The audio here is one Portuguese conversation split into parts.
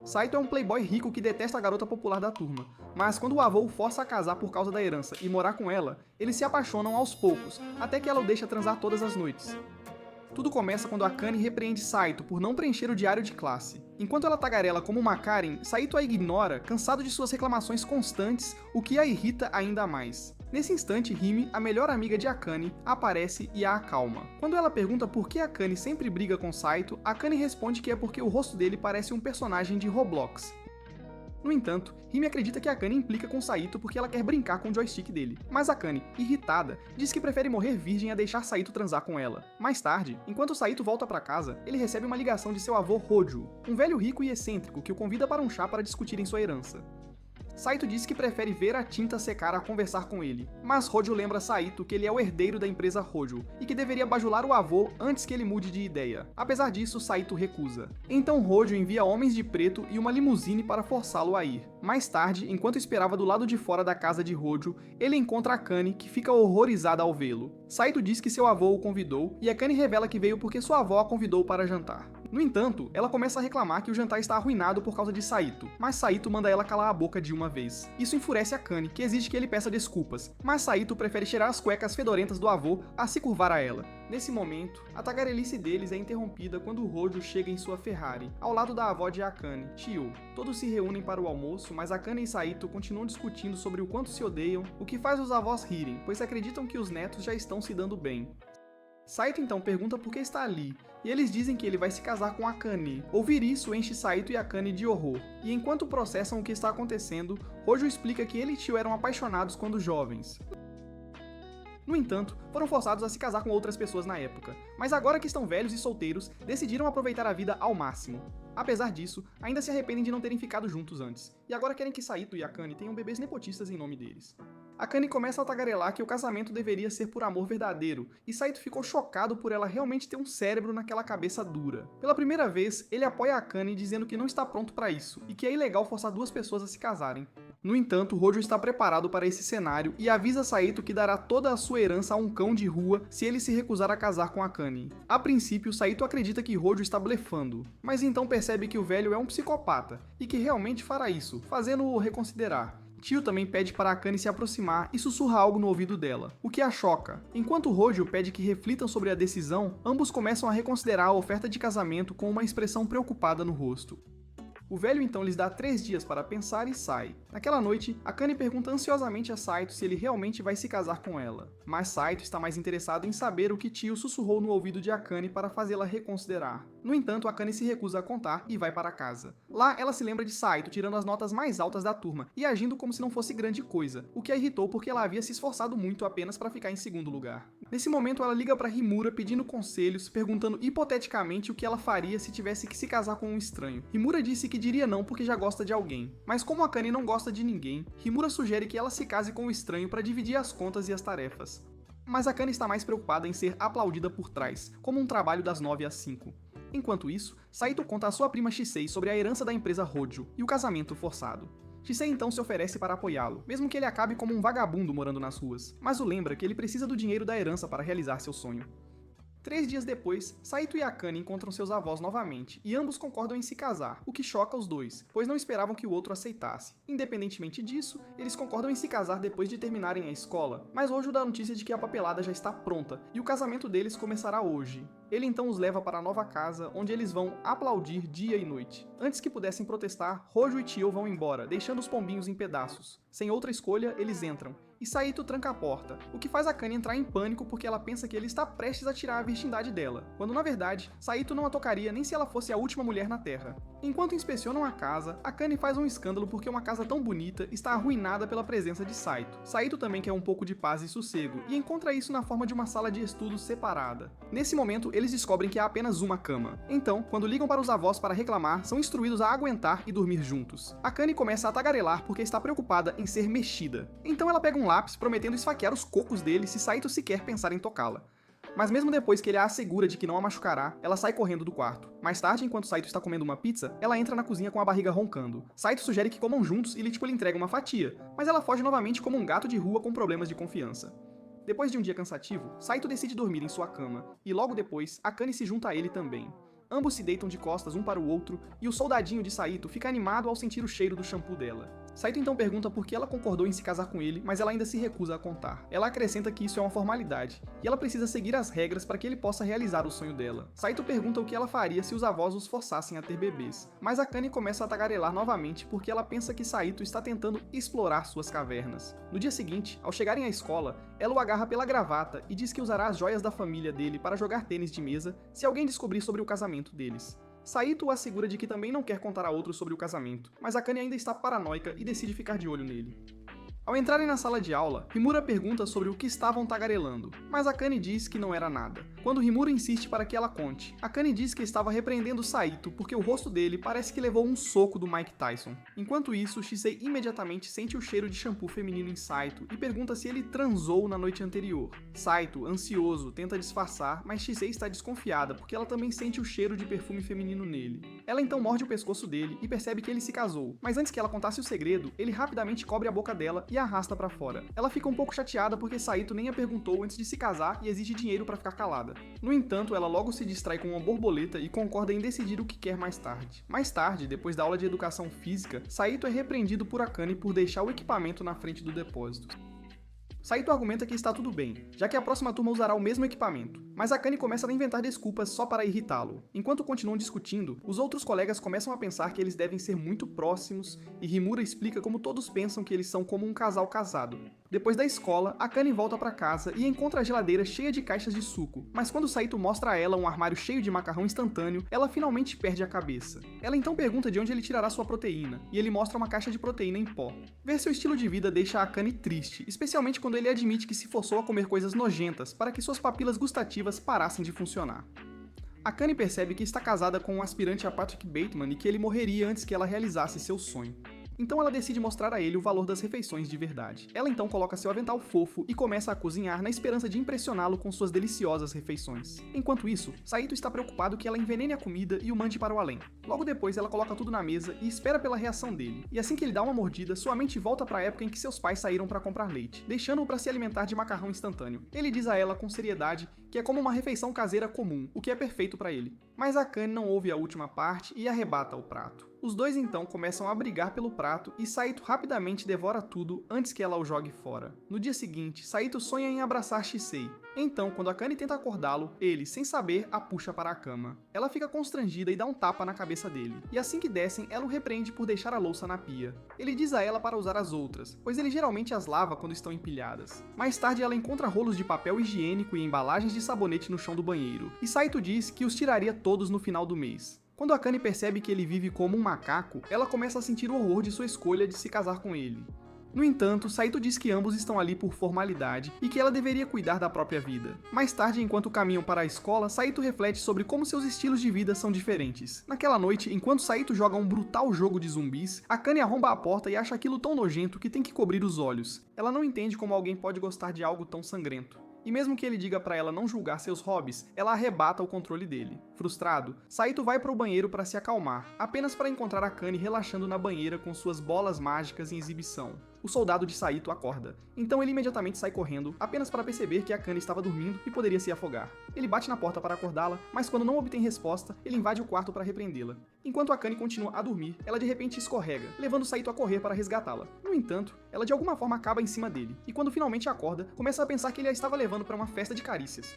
Saito é um playboy rico que detesta a garota popular da turma, mas quando o avô o força a casar por causa da herança e morar com ela, eles se apaixonam aos poucos, até que ela o deixa transar todas as noites. Tudo começa quando Akane repreende Saito por não preencher o diário de classe. Enquanto ela tagarela como uma Karen, Saito a ignora, cansado de suas reclamações constantes, o que a irrita ainda mais. Nesse instante, Hime, a melhor amiga de Akane, aparece e a acalma. Quando ela pergunta por que Akane sempre briga com Saito, Akane responde que é porque o rosto dele parece um personagem de Roblox. No entanto, Hime acredita que Akane implica com Saito porque ela quer brincar com o joystick dele, mas Akane, irritada, diz que prefere morrer virgem a deixar Saito transar com ela. Mais tarde, enquanto Saito volta para casa, ele recebe uma ligação de seu avô Hojo, um velho rico e excêntrico que o convida para um chá para discutirem sua herança. Saito diz que prefere ver a tinta secar a conversar com ele, mas Hojo lembra Saito que ele é o herdeiro da empresa Hojo e que deveria bajular o avô antes que ele mude de ideia. Apesar disso, Saito recusa. Então Hojo envia homens de preto e uma limusine para forçá-lo a ir. Mais tarde, enquanto esperava do lado de fora da casa de Hojo, ele encontra Akane, que fica horrorizada ao vê-lo. Saito diz que seu avô o convidou e Akane revela que veio porque sua avó a convidou para jantar. No entanto, ela começa a reclamar que o jantar está arruinado por causa de Saito, mas Saito manda ela calar a boca de uma vez. Isso enfurece Akane, que exige que ele peça desculpas, mas Saito prefere cheirar as cuecas fedorentas do avô a se curvar a ela. Nesse momento, a tagarelice deles é interrompida quando Hojo chega em sua Ferrari, ao lado da avó de Akane, Chio. Todos se reúnem para o almoço, mas Akane e Saito continuam discutindo sobre o quanto se odeiam, o que faz os avós rirem, pois acreditam que os netos já estão se dando bem. Saito então pergunta por que está ali, e eles dizem que ele vai se casar com Akane. Ouvir isso enche Saito e Akane de horror, e enquanto processam o que está acontecendo, Hojo explica que ele e Chio eram apaixonados quando jovens. No entanto, foram forçados a se casar com outras pessoas na época, mas agora que estão velhos e solteiros, decidiram aproveitar a vida ao máximo. Apesar disso, ainda se arrependem de não terem ficado juntos antes, e agora querem que Saito e Akane tenham bebês nepotistas em nome deles. Akane começa a tagarelar que o casamento deveria ser por amor verdadeiro, e Saito ficou chocado por ela realmente ter um cérebro naquela cabeça dura. Pela primeira vez, ele apoia Akane dizendo que não está pronto para isso, e que é ilegal forçar duas pessoas a se casarem. No entanto, Hojo está preparado para esse cenário e avisa Saito que dará toda a sua herança a um cão de rua se ele se recusar a casar com Akane. A princípio, Saito acredita que Hojo está blefando, mas então percebe que o velho é um psicopata, e que realmente fará isso, fazendo-o reconsiderar. Chio também pede para Akane se aproximar e sussurra algo no ouvido dela, o que a choca. Enquanto Hojo pede que reflitam sobre a decisão, ambos começam a reconsiderar a oferta de casamento com uma expressão preocupada no rosto. O velho então lhes dá 3 dias para pensar e sai. Naquela noite, Akane pergunta ansiosamente a Saito se ele realmente vai se casar com ela, mas Saito está mais interessado em saber o que Chio sussurrou no ouvido de Akane para fazê-la reconsiderar. No entanto, Akane se recusa a contar e vai para casa. Lá, ela se lembra de Saito tirando as notas mais altas da turma e agindo como se não fosse grande coisa, o que a irritou porque ela havia se esforçado muito apenas para ficar em segundo lugar. Nesse momento, ela liga para Himura pedindo conselhos, perguntando hipoteticamente o que ela faria se tivesse que se casar com um estranho. Himura disse que diria não porque já gosta de alguém, mas como Akane não gosta de ninguém, Himura sugere que ela se case com o estranho para dividir as contas e as tarefas. Mas Akane está mais preocupada em ser aplaudida por trás, como um trabalho das 9 às 5. Enquanto isso, Saito conta à sua prima Shisei sobre a herança da empresa Hojo e o casamento forçado. Shisei então se oferece para apoiá-lo, mesmo que ele acabe como um vagabundo morando nas ruas, mas o lembra que ele precisa do dinheiro da herança para realizar seu sonho. 3 dias depois, Saito e Akane encontram seus avós novamente, e ambos concordam em se casar, o que choca os dois, pois não esperavam que o outro aceitasse. Independentemente disso, eles concordam em se casar depois de terminarem a escola, mas Hojo dá a notícia de que a papelada já está pronta, e o casamento deles começará hoje. Ele então os leva para a nova casa, onde eles vão aplaudir dia e noite. Antes que pudessem protestar, Hojo e Chio vão embora, deixando os pombinhos em pedaços. Sem outra escolha, eles entram, e Saito tranca a porta, o que faz Akane entrar em pânico porque ela pensa que ele está prestes a tirar a virgindade dela, quando na verdade, Saito não a tocaria nem se ela fosse a última mulher na Terra. Enquanto inspecionam a casa, Akane faz um escândalo porque uma casa tão bonita está arruinada pela presença de Saito. Saito também quer um pouco de paz e sossego, e encontra isso na forma de uma sala de estudos separada. Nesse momento, eles descobrem que há apenas uma cama. Então, quando ligam para os avós para reclamar, são instruídos a aguentar e dormir juntos. Akane começa a tagarelar porque está preocupada em ser mexida. Então ela pega um lápis prometendo esfaquear os cocos dele se Saito sequer pensar em tocá-la. Mas mesmo depois que ele a assegura de que não a machucará, ela sai correndo do quarto. Mais tarde, enquanto Saito está comendo uma pizza, ela entra na cozinha com a barriga roncando. Saito sugere que comam juntos e lhe entrega uma fatia, mas ela foge novamente como um gato de rua com problemas de confiança. Depois de um dia cansativo, Saito decide dormir em sua cama, e logo depois, Akane se junta a ele também. ambos se deitam de costas um para o outro e o soldadinho de Saito fica animado ao sentir o cheiro do shampoo dela. Saito então pergunta por que ela concordou em se casar com ele, mas ela ainda se recusa a contar. Ela acrescenta que isso é uma formalidade, e ela precisa seguir as regras para que ele possa realizar o sonho dela. Saito pergunta o que ela faria se os avós os forçassem a ter bebês, mas Akane começa a tagarelar novamente porque ela pensa que Saito está tentando explorar suas cavernas. No dia seguinte, ao chegarem à escola, ela o agarra pela gravata e diz que usará as joias da família dele para jogar tênis de mesa se alguém descobrir sobre o casamento deles. Saito o assegura de que também não quer contar a outros sobre o casamento, mas Akane ainda está paranoica e decide ficar de olho nele. Ao entrarem na sala de aula, Rimura pergunta sobre o que estavam tagarelando, mas Akane diz que não era nada. Quando Rimura insiste para que ela conte, Akane diz que estava repreendendo Saito porque o rosto dele parece que levou um soco do Mike Tyson. Enquanto isso, Shisei imediatamente sente o cheiro de shampoo feminino em Saito e pergunta se ele transou na noite anterior. Saito, ansioso, tenta disfarçar, mas Shisei está desconfiada porque ela também sente o cheiro de perfume feminino nele. Ela então morde o pescoço dele e percebe que ele se casou, mas antes que ela contasse o segredo, ele rapidamente cobre a boca dela e a arrasta pra fora. Ela fica um pouco chateada porque Saito nem a perguntou antes de se casar e exige dinheiro pra ficar calada. No entanto, ela logo se distrai com uma borboleta e concorda em decidir o que quer mais tarde. Mais tarde, depois da aula de educação física, Saito é repreendido por Akane por deixar o equipamento na frente do depósito. Saito argumenta que está tudo bem, já que a próxima turma usará o mesmo equipamento, mas Akane começa a inventar desculpas só para irritá-lo. Enquanto continuam discutindo, os outros colegas começam a pensar que eles devem ser muito próximos, e Rimura explica como todos pensam que eles são como um casal casado. Depois da escola, Akane volta para casa e encontra a geladeira cheia de caixas de suco, mas quando Saito mostra a ela um armário cheio de macarrão instantâneo, ela finalmente perde a cabeça. Ela então pergunta de onde ele tirará sua proteína, e ele mostra uma caixa de proteína em pó. Ver seu estilo de vida deixa Akane triste, especialmente quando ele admite que se forçou a comer coisas nojentas para que suas papilas gustativas parassem de funcionar. Akane percebe que está casada com um aspirante a Patrick Bateman e que ele morreria antes que ela realizasse seu sonho. Então ela decide mostrar a ele o valor das refeições de verdade. Ela então coloca seu avental fofo e começa a cozinhar na esperança de impressioná-lo com suas deliciosas refeições. Enquanto isso, Saito está preocupado que ela envenene a comida e o mande para o além. Logo depois, ela coloca tudo na mesa e espera pela reação dele. E assim que ele dá uma mordida, sua mente volta para a época em que seus pais saíram para comprar leite, deixando-o para se alimentar de macarrão instantâneo. Ele diz a ela com seriedade que é como uma refeição caseira comum, o que é perfeito para ele. Mas Akane não ouve a última parte e arrebata o prato. Os dois então começam a brigar pelo prato e Saito rapidamente devora tudo antes que ela o jogue fora. No dia seguinte, Saito sonha em abraçar Shisei. Então, quando Akane tenta acordá-lo, ele, sem saber, a puxa para a cama. Ela fica constrangida e dá um tapa na cabeça dele. E assim que descem, ela o repreende por deixar a louça na pia. Ele diz a ela para usar as outras, pois ele geralmente as lava quando estão empilhadas. Mais tarde, ela encontra rolos de papel higiênico e embalagens de sabonete no chão do banheiro. E Saito diz que os tiraria todos no final do mês. Quando Akane percebe que ele vive como um macaco, ela começa a sentir o horror de sua escolha de se casar com ele. No entanto, Saito diz que ambos estão ali por formalidade e que ela deveria cuidar da própria vida. Mais tarde, enquanto caminham para a escola, Saito reflete sobre como seus estilos de vida são diferentes. Naquela noite, enquanto Saito joga um brutal jogo de zumbis, Akane arromba a porta e acha aquilo tão nojento que tem que cobrir os olhos. Ela não entende como alguém pode gostar de algo tão sangrento. E mesmo que ele diga pra ela não julgar seus hobbies, ela arrebata o controle dele. Frustrado, Saito vai para o banheiro para se acalmar, apenas para encontrar Akane relaxando na banheira com suas bolas mágicas em exibição. O soldado de Saito acorda, então ele imediatamente sai correndo, apenas para perceber que Akane estava dormindo e poderia se afogar. Ele bate na porta para acordá-la, mas quando não obtém resposta, ele invade o quarto para repreendê-la. Enquanto Akane continua a dormir, ela de repente escorrega, levando Saito a correr para resgatá-la. No entanto, ela de alguma forma acaba em cima dele, e quando finalmente acorda, começa a pensar que ele a estava levando para uma festa de carícias.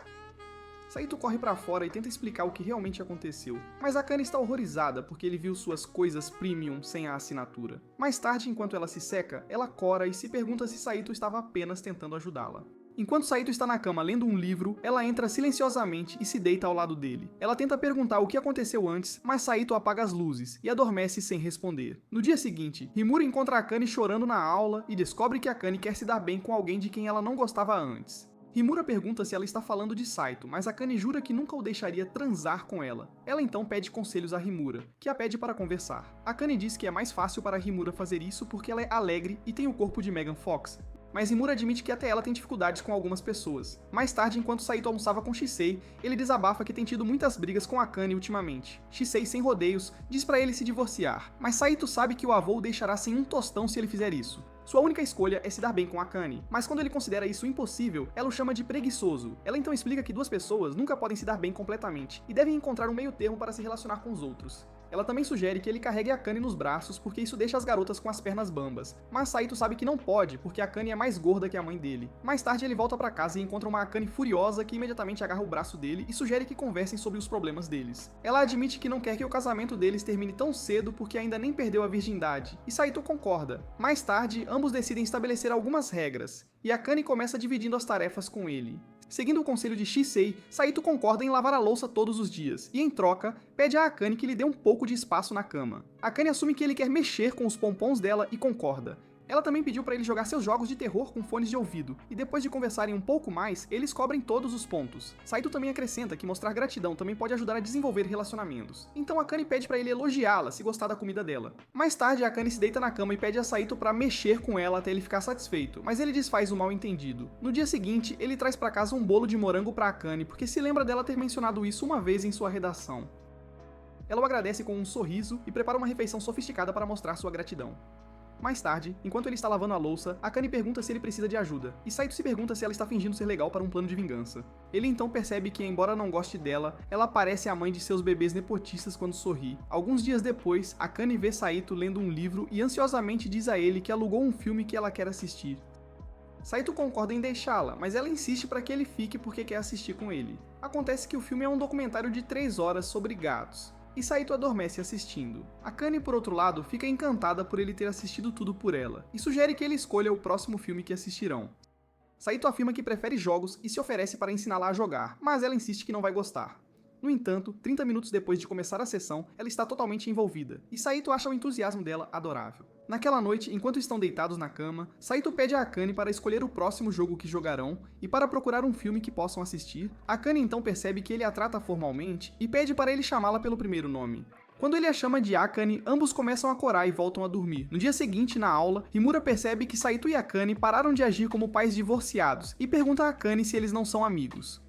Saito corre pra fora e tenta explicar o que realmente aconteceu, mas Akane está horrorizada porque ele viu suas coisas premium sem a assinatura. Mais tarde, enquanto ela se seca, ela cora e se pergunta se Saito estava apenas tentando ajudá-la. Enquanto Saito está na cama lendo um livro, ela entra silenciosamente e se deita ao lado dele. Ela tenta perguntar o que aconteceu antes, mas Saito apaga as luzes e adormece sem responder. No dia seguinte, Rimura encontra Akane chorando na aula e descobre que Akane quer se dar bem com alguém de quem ela não gostava antes. Rimura pergunta se ela está falando de Saito, mas Akane jura que nunca o deixaria transar com ela. Ela então pede conselhos a Rimura, que a pede para conversar. Akane diz que é mais fácil para Rimura fazer isso porque ela é alegre e tem o corpo de Megan Fox, mas Rimura admite que até ela tem dificuldades com algumas pessoas. Mais tarde, enquanto Saito almoçava com Shisei, ele desabafa que tem tido muitas brigas com Akane ultimamente. Shisei, sem rodeios, diz pra ele se divorciar, mas Saito sabe que o avô o deixará sem um tostão se ele fizer isso. Sua única escolha é se dar bem com Akane, mas quando ele considera isso impossível, ela o chama de preguiçoso. Ela então explica que duas pessoas nunca podem se dar bem completamente, e devem encontrar um meio termo para se relacionar com os outros. Ela também sugere que ele carregue Akane nos braços porque isso deixa as garotas com as pernas bambas, mas Saito sabe que não pode porque Akane é mais gorda que a mãe dele. Mais tarde ele volta pra casa e encontra uma Akane furiosa que imediatamente agarra o braço dele e sugere que conversem sobre os problemas deles. Ela admite que não quer que o casamento deles termine tão cedo porque ainda nem perdeu a virgindade, e Saito concorda. Mais tarde, ambos decidem estabelecer algumas regras, e Akane começa dividindo as tarefas com ele. Seguindo o conselho de Shisei, Saito concorda em lavar a louça todos os dias, e em troca, pede a Akane que lhe dê um pouco de espaço na cama. Akane assume que ele quer mexer com os pompons dela e concorda. Ela também pediu para ele jogar seus jogos de terror com fones de ouvido, e depois de conversarem um pouco mais, eles cobrem todos os pontos. Saito também acrescenta que mostrar gratidão também pode ajudar a desenvolver relacionamentos. Então Akane pede para ele elogiá-la se gostar da comida dela. Mais tarde, Akane se deita na cama e pede a Saito para mexer com ela até ele ficar satisfeito, mas ele desfaz o mal entendido. No dia seguinte, ele traz para casa um bolo de morango para Akane porque se lembra dela ter mencionado isso uma vez em sua redação. Ela o agradece com um sorriso e prepara uma refeição sofisticada para mostrar sua gratidão. Mais tarde, enquanto ele está lavando a louça, Akane pergunta se ele precisa de ajuda, e Saito se pergunta se ela está fingindo ser legal para um plano de vingança. Ele então percebe que, embora não goste dela, ela parece a mãe de seus bebês nepotistas quando sorri. Alguns dias depois, Akane vê Saito lendo um livro e ansiosamente diz a ele que alugou um filme que ela quer assistir. Saito concorda em deixá-la, mas ela insiste para que ele fique porque quer assistir com ele. Acontece que o filme é um documentário de 3 horas sobre gatos, e Saito adormece assistindo. Akane, por outro lado, fica encantada por ele ter assistido tudo por ela, e sugere que ele escolha o próximo filme que assistirão. Saito afirma que prefere jogos e se oferece para ensiná-la a jogar, mas ela insiste que não vai gostar. No entanto, 30 minutos depois de começar a sessão, ela está totalmente envolvida, e Saito acha o entusiasmo dela adorável. Naquela noite, enquanto estão deitados na cama, Saito pede a Akane para escolher o próximo jogo que jogarão e para procurar um filme que possam assistir. Akane então percebe que ele a trata formalmente e pede para ele chamá-la pelo primeiro nome. Quando ele a chama de Akane, ambos começam a corar e voltam a dormir. No dia seguinte, na aula, Himura percebe que Saito e Akane pararam de agir como pais divorciados e pergunta a Akane se eles não são amigos.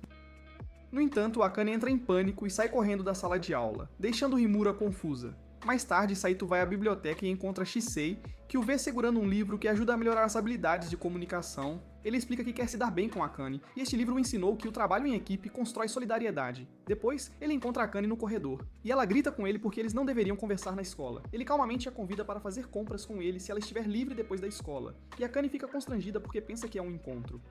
No entanto, Akane entra em pânico e sai correndo da sala de aula, deixando Himura confusa. Mais tarde, Saito vai à biblioteca e encontra Shisei, que o vê segurando um livro que ajuda a melhorar as habilidades de comunicação. Ele explica que quer se dar bem com Akane, e este livro o ensinou que o trabalho em equipe constrói solidariedade. Depois, ele encontra Akane no corredor, e ela grita com ele porque eles não deveriam conversar na escola. Ele calmamente a convida para fazer compras com ele se ela estiver livre depois da escola, e Akane fica constrangida porque pensa que é um encontro.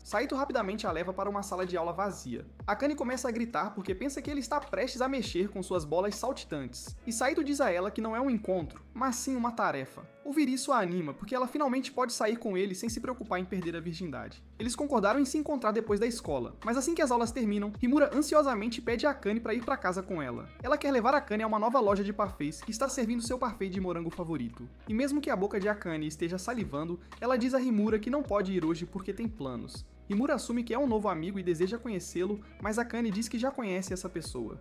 Saito rapidamente a leva para uma sala de aula vazia. Akane começa a gritar porque pensa que ele está prestes a mexer com suas bolas saltitantes, e Saito diz a ela que não é um encontro, mas sim uma tarefa. Ouvir isso a anima, porque ela finalmente pode sair com ele sem se preocupar em perder a virgindade. Eles concordaram em se encontrar depois da escola, mas assim que as aulas terminam, Himura ansiosamente pede a Akane para ir para casa com ela. Ela quer levar Akane a uma nova loja de parfaits que está servindo seu parfait de morango favorito. E mesmo que a boca de Akane esteja salivando, ela diz a Himura que não pode ir hoje porque tem planos. Himura assume que é um novo amigo e deseja conhecê-lo, mas Akane diz que já conhece essa pessoa.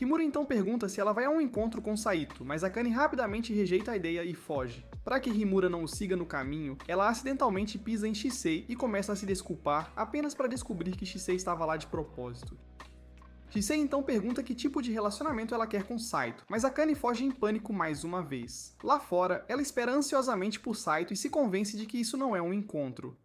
Himura então pergunta se ela vai a um encontro com Saito, mas Akane rapidamente rejeita a ideia e foge. Para que Himura não o siga no caminho, ela acidentalmente pisa em Shisei e começa a se desculpar apenas para descobrir que Shisei estava lá de propósito. Shisei então pergunta que tipo de relacionamento ela quer com Saito, mas Akane foge em pânico mais uma vez. Lá fora, ela espera ansiosamente por Saito e se convence de que isso não é um encontro.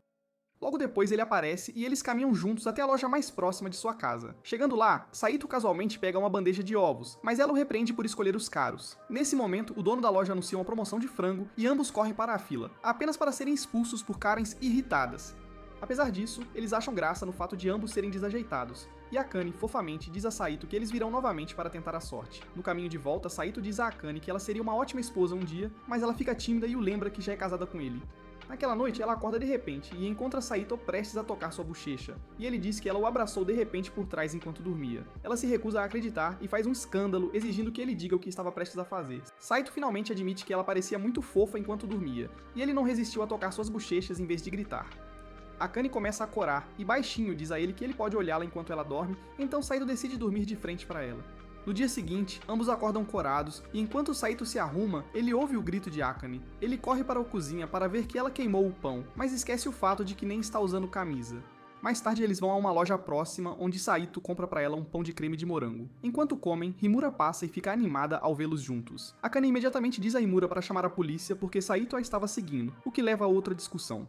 Logo depois ele aparece e eles caminham juntos até a loja mais próxima de sua casa. Chegando lá, Saito casualmente pega uma bandeja de ovos, mas ela o repreende por escolher os caros. Nesse momento, o dono da loja anuncia uma promoção de frango e ambos correm para a fila, apenas para serem expulsos por Karens irritadas. Apesar disso, eles acham graça no fato de ambos serem desajeitados, e Akane, fofamente, diz a Saito que eles virão novamente para tentar a sorte. No caminho de volta, Saito diz a Akane que ela seria uma ótima esposa um dia, mas ela fica tímida e o lembra que já é casada com ele. Naquela noite, ela acorda de repente e encontra Saito prestes a tocar sua bochecha, e ele diz que ela o abraçou de repente por trás enquanto dormia. Ela se recusa a acreditar e faz um escândalo exigindo que ele diga o que estava prestes a fazer. Saito finalmente admite que ela parecia muito fofa enquanto dormia, e ele não resistiu a tocar suas bochechas em vez de gritar. Akane começa a corar, e baixinho diz a ele que ele pode olhá-la enquanto ela dorme, então Saito decide dormir de frente para ela. No dia seguinte, ambos acordam corados, e enquanto Saito se arruma, ele ouve o grito de Akane. Ele corre para a cozinha para ver que ela queimou o pão, mas esquece o fato de que nem está usando camisa. Mais tarde eles vão a uma loja próxima, onde Saito compra pra ela um pão de creme de morango. Enquanto comem, Himura passa e fica animada ao vê-los juntos. Akane imediatamente diz a Himura para chamar a polícia porque Saito a estava seguindo, o que leva a outra discussão.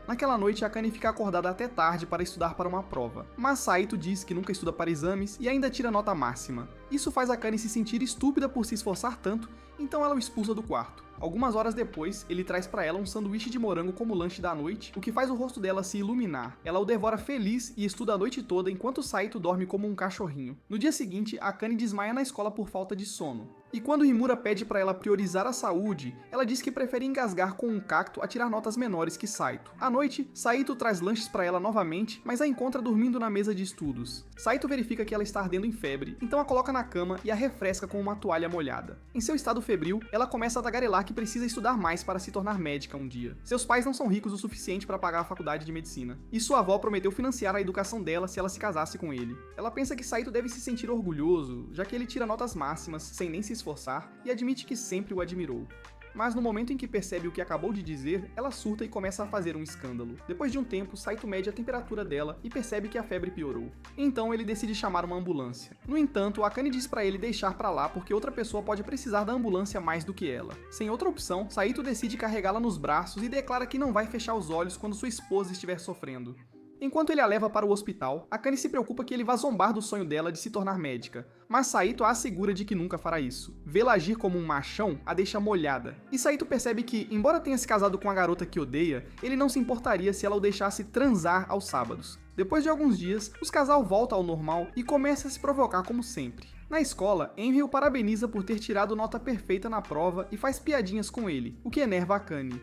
Naquela noite, Akane fica acordada até tarde para estudar para uma prova, mas Saito diz que nunca estuda para exames e ainda tira nota máxima. Isso faz Akane se sentir estúpida por se esforçar tanto, então ela o expulsa do quarto. Algumas horas depois, ele traz para ela um sanduíche de morango como lanche da noite, o que faz o rosto dela se iluminar. Ela o devora feliz e estuda a noite toda enquanto Saito dorme como um cachorrinho. No dia seguinte, Akane desmaia na escola por falta de sono. E quando Himura pede para ela priorizar a saúde, ela diz que prefere engasgar com um cacto a tirar notas menores que Saito. À noite, Saito traz lanches para ela novamente, mas a encontra dormindo na mesa de estudos. Saito verifica que ela está ardendo em febre, então a coloca na cama e a refresca com uma toalha molhada. Em seu estado febril, ela começa a tagarelar que precisa estudar mais para se tornar médica um dia. Seus pais não são ricos o suficiente para pagar a faculdade de medicina, e sua avó prometeu financiar a educação dela se ela se casasse com ele. Ela pensa que Saito deve se sentir orgulhoso, já que ele tira notas máximas sem nem se esforçar, e admite que sempre o admirou. Mas no momento em que percebe o que acabou de dizer, ela surta e começa a fazer um escândalo. Depois de um tempo, Saito mede a temperatura dela e percebe que a febre piorou. Então ele decide chamar uma ambulância. No entanto, Akane diz pra ele deixar pra lá porque outra pessoa pode precisar da ambulância mais do que ela. Sem outra opção, Saito decide carregá-la nos braços e declara que não vai fechar os olhos quando sua esposa estiver sofrendo. Enquanto ele a leva para o hospital, Akane se preocupa que ele vá zombar do sonho dela de se tornar médica, mas Saito a assegura de que nunca fará isso. Vê-la agir como um machão a deixa molhada, e Saito percebe que, embora tenha se casado com a garota que odeia, ele não se importaria se ela o deixasse transar aos sábados. Depois de alguns dias, o casal volta ao normal e começa a se provocar como sempre. Na escola, Envy o parabeniza por ter tirado nota perfeita na prova e faz piadinhas com ele, o que enerva Akane.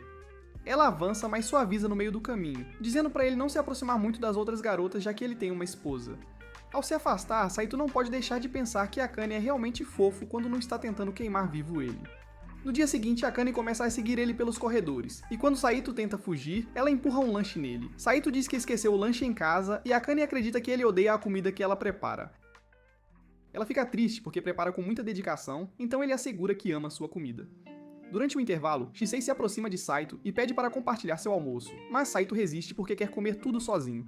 Ela avança, mas suaviza no meio do caminho, dizendo pra ele não se aproximar muito das outras garotas já que ele tem uma esposa. Ao se afastar, Saito não pode deixar de pensar que Akane é realmente fofo quando não está tentando queimar vivo ele. No dia seguinte, Akane começa a seguir ele pelos corredores, e quando Saito tenta fugir, ela empurra um lanche nele. Saito diz que esqueceu o lanche em casa, e Akane acredita que ele odeia a comida que ela prepara. Ela fica triste porque prepara com muita dedicação, então ele assegura que ama sua comida. Durante o intervalo, Shisei se aproxima de Saito e pede para compartilhar seu almoço, mas Saito resiste porque quer comer tudo sozinho.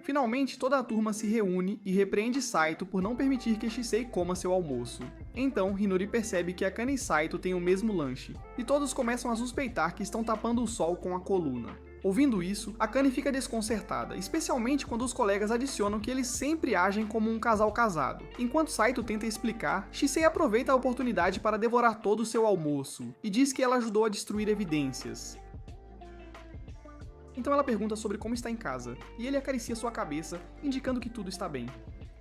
Finalmente, toda a turma se reúne e repreende Saito por não permitir que Shisei coma seu almoço. Então, Hinori percebe que Akane e Saito têm o mesmo lanche, e todos começam a suspeitar que estão tapando o sol com a coluna. Ouvindo isso, Akane fica desconcertada, especialmente quando os colegas adicionam que eles sempre agem como um casal casado. Enquanto Saito tenta explicar, Shisei aproveita a oportunidade para devorar todo o seu almoço, e diz que ela ajudou a destruir evidências. Então ela pergunta sobre como está em casa, e ele acaricia sua cabeça, indicando que tudo está bem.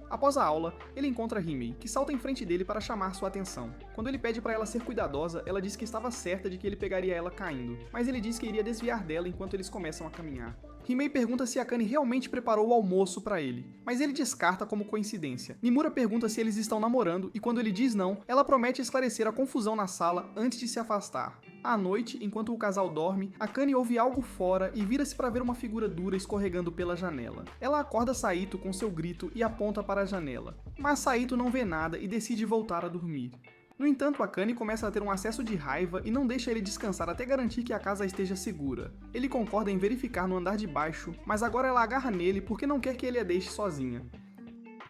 Após a aula, ele encontra Himei, que salta em frente dele para chamar sua atenção. Quando ele pede para ela ser cuidadosa, ela diz que estava certa de que ele pegaria ela caindo, mas ele diz que iria desviar dela enquanto eles começam a caminhar. Himei pergunta se Akane realmente preparou o almoço para ele, mas ele descarta como coincidência. Nimura pergunta se eles estão namorando, e quando ele diz não, ela promete esclarecer a confusão na sala antes de se afastar. À noite, enquanto o casal dorme, Akane ouve algo fora e vira-se para ver uma figura dura escorregando pela janela. Ela acorda Saito com seu grito e aponta para a janela, mas Saito não vê nada e decide voltar a dormir. No entanto, Akane começa a ter um acesso de raiva e não deixa ele descansar até garantir que a casa esteja segura. Ele concorda em verificar no andar de baixo, mas agora ela agarra nele porque não quer que ele a deixe sozinha.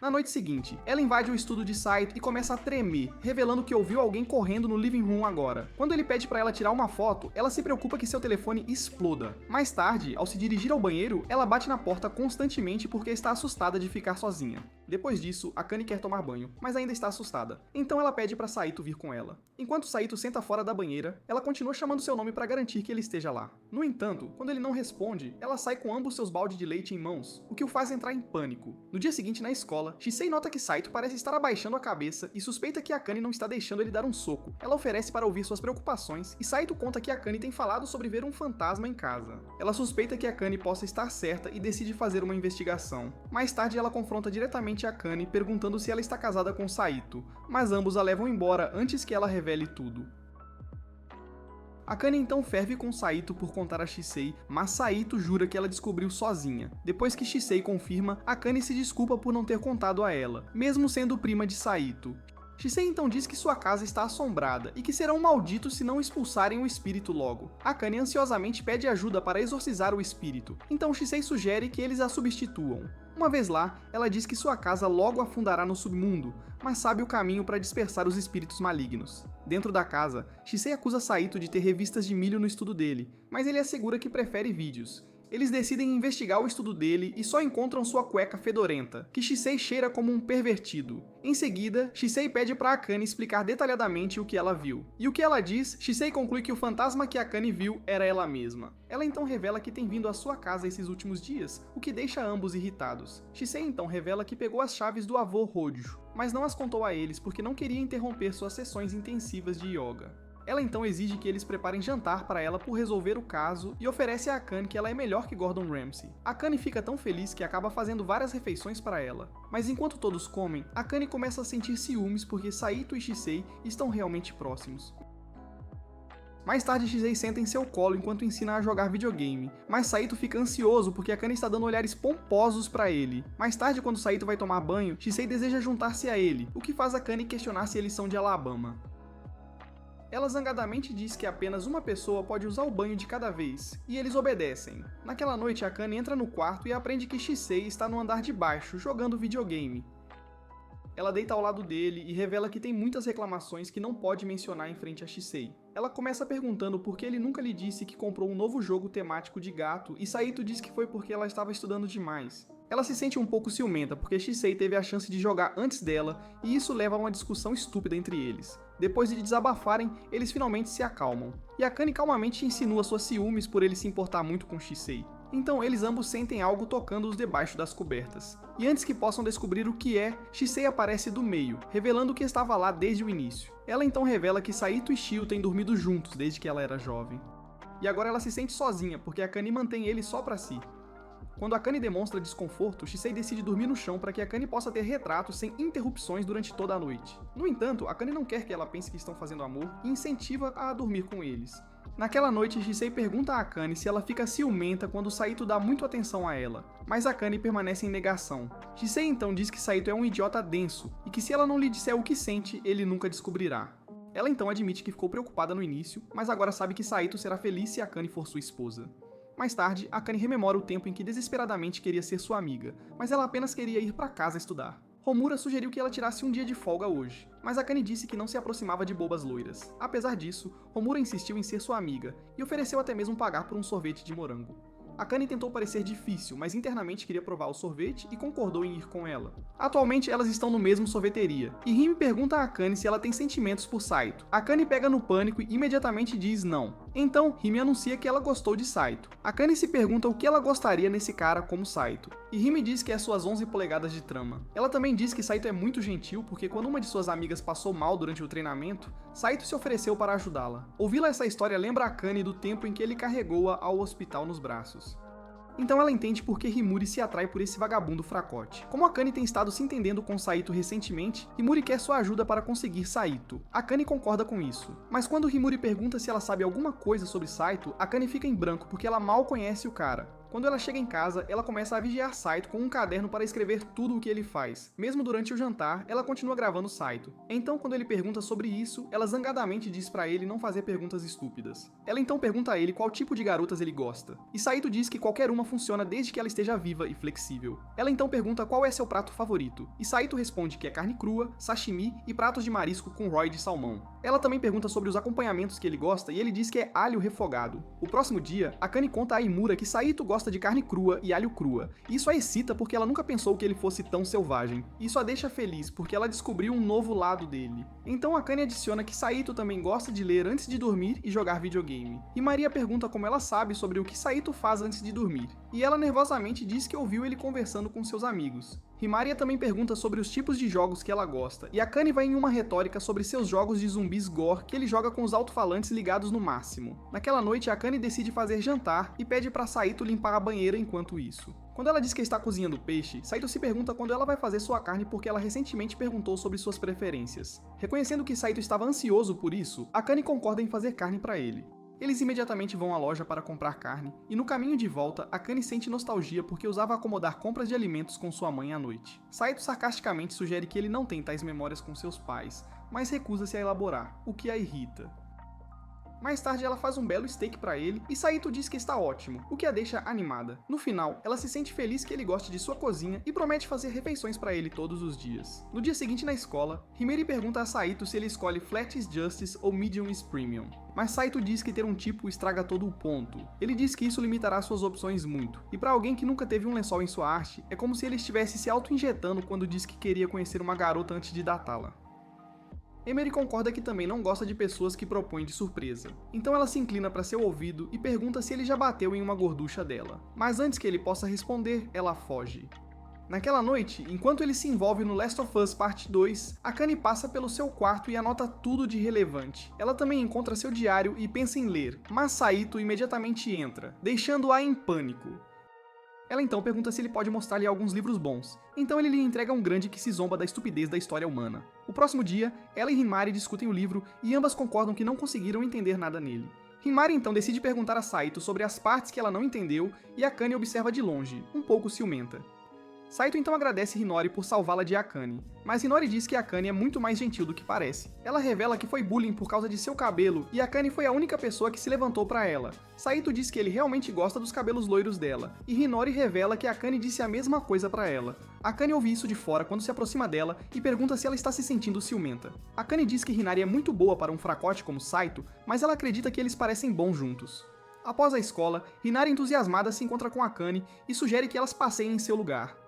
Na noite seguinte, ela invade o estudo de Saito e começa a tremer, revelando que ouviu alguém correndo no living room agora. Quando ele pede para ela tirar uma foto, ela se preocupa que seu telefone exploda. Mais tarde, ao se dirigir ao banheiro, ela bate na porta constantemente porque está assustada de ficar sozinha. Depois disso, Akane quer tomar banho, mas ainda está assustada. Então ela pede para Saito vir com ela. Enquanto Saito senta fora da banheira, ela continua chamando seu nome para garantir que ele esteja lá. No entanto, quando ele não responde, ela sai com ambos seus baldes de leite em mãos, o que o faz entrar em pânico. No dia seguinte, na escola, Shisei nota que Saito parece estar abaixando a cabeça e suspeita que Akane não está deixando ele dar um soco. Ela oferece para ouvir suas preocupações e Saito conta que Akane tem falado sobre ver um fantasma em casa. Ela suspeita que Akane possa estar certa e decide fazer uma investigação. Mais tarde, ela confronta diretamente Akane perguntando se ela está casada com Saito, mas ambos a levam embora antes que ela revele tudo. Akane então ferve com Saito por contar a Shisei, mas Saito jura que ela descobriu sozinha. Depois que Shisei confirma, Akane se desculpa por não ter contado a ela, mesmo sendo prima de Saito. Shisei então diz que sua casa está assombrada e que serão malditos se não expulsarem o espírito logo. Akane ansiosamente pede ajuda para exorcizar o espírito, então Shisei sugere que eles a substituam. Uma vez lá, ela diz que sua casa logo afundará no submundo, mas sabe o caminho para dispersar os espíritos malignos. Dentro da casa, Shisei acusa Saito de ter revistas de milho no estudo dele, mas ele assegura que prefere vídeos. Eles decidem investigar o estudo dele e só encontram sua cueca fedorenta, que Shisei cheira como um pervertido. Em seguida, Shisei pede para Akane explicar detalhadamente o que ela viu. E o que ela diz, Shisei conclui que o fantasma que Akane viu era ela mesma. Ela então revela que tem vindo à sua casa esses últimos dias, o que deixa ambos irritados. Shisei então revela que pegou as chaves do avô Hojo, mas não as contou a eles porque não queria interromper suas sessões intensivas de yoga. Ela então exige que eles preparem jantar para ela por resolver o caso e oferece a Akane que ela é melhor que Gordon Ramsay. Akane fica tão feliz que acaba fazendo várias refeições para ela. Mas enquanto todos comem, Akane começa a sentir ciúmes porque Saito e Shisei estão realmente próximos. Mais tarde, Shisei senta em seu colo enquanto ensina a jogar videogame, mas Saito fica ansioso porque Akane está dando olhares pomposos para ele. Mais tarde, quando Saito vai tomar banho, Shisei deseja juntar-se a ele, o que faz Akane questionar se eles são de Alabama. Ela zangadamente diz que apenas uma pessoa pode usar o banho de cada vez, e eles obedecem. Naquela noite, Akane entra no quarto e aprende que Shisei está no andar de baixo, jogando videogame. Ela deita ao lado dele e revela que tem muitas reclamações que não pode mencionar em frente a Shisei. Ela começa perguntando por que ele nunca lhe disse que comprou um novo jogo temático de gato, e Saito diz que foi porque ela estava estudando demais. Ela se sente um pouco ciumenta porque Shisei teve a chance de jogar antes dela, e isso leva a uma discussão estúpida entre eles. Depois de desabafarem, eles finalmente se acalmam. E Akane calmamente insinua suas ciúmes por ele se importar muito com Shisei. Então eles ambos sentem algo tocando-os debaixo das cobertas. E antes que possam descobrir o que é, Shisei aparece do meio, revelando que estava lá desde o início. Ela então revela que Saito e Shio têm dormido juntos desde que ela era jovem. E agora ela se sente sozinha, porque Akane mantém ele só pra si. Quando Akane demonstra desconforto, Shisei decide dormir no chão para que Akane possa ter retratos sem interrupções durante toda a noite. No entanto, Akane não quer que ela pense que estão fazendo amor e incentiva-a a dormir com eles. Naquela noite, Shisei pergunta a Akane se ela fica ciumenta quando Saito dá muito atenção a ela, mas Akane permanece em negação. Shisei então diz que Saito é um idiota denso e que se ela não lhe disser o que sente, ele nunca descobrirá. Ela então admite que ficou preocupada no início, mas agora sabe que Saito será feliz se Akane for sua esposa. Mais tarde, Akane rememora o tempo em que desesperadamente queria ser sua amiga, mas ela apenas queria ir para casa estudar. Homura sugeriu que ela tirasse um dia de folga hoje, mas Akane disse que não se aproximava de bobas loiras. Apesar disso, Homura insistiu em ser sua amiga e ofereceu até mesmo pagar por um sorvete de morango. Akane tentou parecer difícil, mas internamente queria provar o sorvete e concordou em ir com ela. Atualmente elas estão no mesmo sorveteria, e Hime pergunta a Akane se ela tem sentimentos por Saito. Akane pega no pânico e imediatamente diz não. Então, Hime anuncia que ela gostou de Saito. Akane se pergunta o que ela gostaria nesse cara como Saito, e Hime diz que é suas 11 polegadas de trama. Ela também diz que Saito é muito gentil porque quando uma de suas amigas passou mal durante o treinamento, Saito se ofereceu para ajudá-la. Ouvi-la essa história lembra Akane do tempo em que ele carregou-a ao hospital nos braços. Então ela entende por que Himuri se atrai por esse vagabundo fracote. Como Akane tem estado se entendendo com Saito recentemente, Himuri quer sua ajuda para conseguir Saito. Akane concorda com isso. Mas quando Himuri pergunta se ela sabe alguma coisa sobre Saito, Akane fica em branco porque ela mal conhece o cara. Quando ela chega em casa, ela começa a vigiar Saito com um caderno para escrever tudo o que ele faz. Mesmo durante o jantar, ela continua gravando Saito. Então, quando ele pergunta sobre isso, ela zangadamente diz pra ele não fazer perguntas estúpidas. Ela então pergunta a ele qual tipo de garotas ele gosta. E Saito diz que qualquer uma funciona desde que ela esteja viva e flexível. Ela então pergunta qual é seu prato favorito. E Saito responde que é carne crua, sashimi e pratos de marisco com rói de salmão. Ela também pergunta sobre os acompanhamentos que ele gosta e ele diz que é alho refogado. O próximo dia, Akane conta a Imura que Saito gosta de carne crua e alho crua. Isso a excita porque ela nunca pensou que ele fosse tão selvagem. Isso a deixa feliz porque ela descobriu um novo lado dele. Então Akane adiciona que Saito também gosta de ler antes de dormir e jogar videogame. E Maria pergunta como ela sabe sobre o que Saito faz antes de dormir. E ela nervosamente diz que ouviu ele conversando com seus amigos. Himaria também pergunta sobre os tipos de jogos que ela gosta, e Akane vai em uma retórica sobre seus jogos de zumbis gore que ele joga com os alto-falantes ligados no máximo. Naquela noite, Akane decide fazer jantar e pede para Saito limpar a banheira enquanto isso. Quando ela diz que está cozinhando peixe, Saito se pergunta quando ela vai fazer sua carne porque ela recentemente perguntou sobre suas preferências. Reconhecendo que Saito estava ansioso por isso, Akane concorda em fazer carne para ele. Eles imediatamente vão à loja para comprar carne, e no caminho de volta, Akane sente nostalgia porque usava acomodar compras de alimentos com sua mãe à noite. Saito sarcasticamente sugere que ele não tem tais memórias com seus pais, mas recusa-se a elaborar, o que a irrita. Mais tarde ela faz um belo steak pra ele e Saito diz que está ótimo, o que a deixa animada. No final, ela se sente feliz que ele goste de sua cozinha e promete fazer refeições pra ele todos os dias. No dia seguinte na escola, Himeri pergunta a Saito se ele escolhe Flat is Justice ou Medium is Premium. Mas Saito diz que ter um tipo estraga todo o ponto. Ele diz que isso limitará suas opções muito, e pra alguém que nunca teve um lençol em sua arte, é como se ele estivesse se auto-injetando quando diz que queria conhecer uma garota antes de datá-la. Emery concorda que também não gosta de pessoas que propõem de surpresa. Então ela se inclina para seu ouvido e pergunta se ele já bateu em uma gorducha dela. Mas antes que ele possa responder, ela foge. Naquela noite, enquanto ele se envolve no Last of Us Parte 2, Akane passa pelo seu quarto e anota tudo de relevante. Ela também encontra seu diário e pensa em ler, mas Saito imediatamente entra, deixando-a em pânico. Ela então pergunta se ele pode mostrar-lhe alguns livros bons, então ele lhe entrega um grande que se zomba da estupidez da história humana. O próximo dia, ela e Himari discutem o livro e ambas concordam que não conseguiram entender nada nele. Himari então decide perguntar a Saito sobre as partes que ela não entendeu e Akane observa de longe, um pouco ciumenta. Saito então agradece Hinori por salvá-la de Akane, mas Hinori diz que Akane é muito mais gentil do que parece. Ela revela que foi bullying por causa de seu cabelo e Akane foi a única pessoa que se levantou pra ela. Saito diz que ele realmente gosta dos cabelos loiros dela, e Hinori revela que Akane disse a mesma coisa pra ela. Akane ouve isso de fora quando se aproxima dela e pergunta se ela está se sentindo ciumenta. Akane diz que Hinari é muito boa para um fracote como Saito, mas ela acredita que eles parecem bons juntos. Após a escola, Hinari entusiasmada se encontra com Akane e sugere que elas passeiem em seu lugar.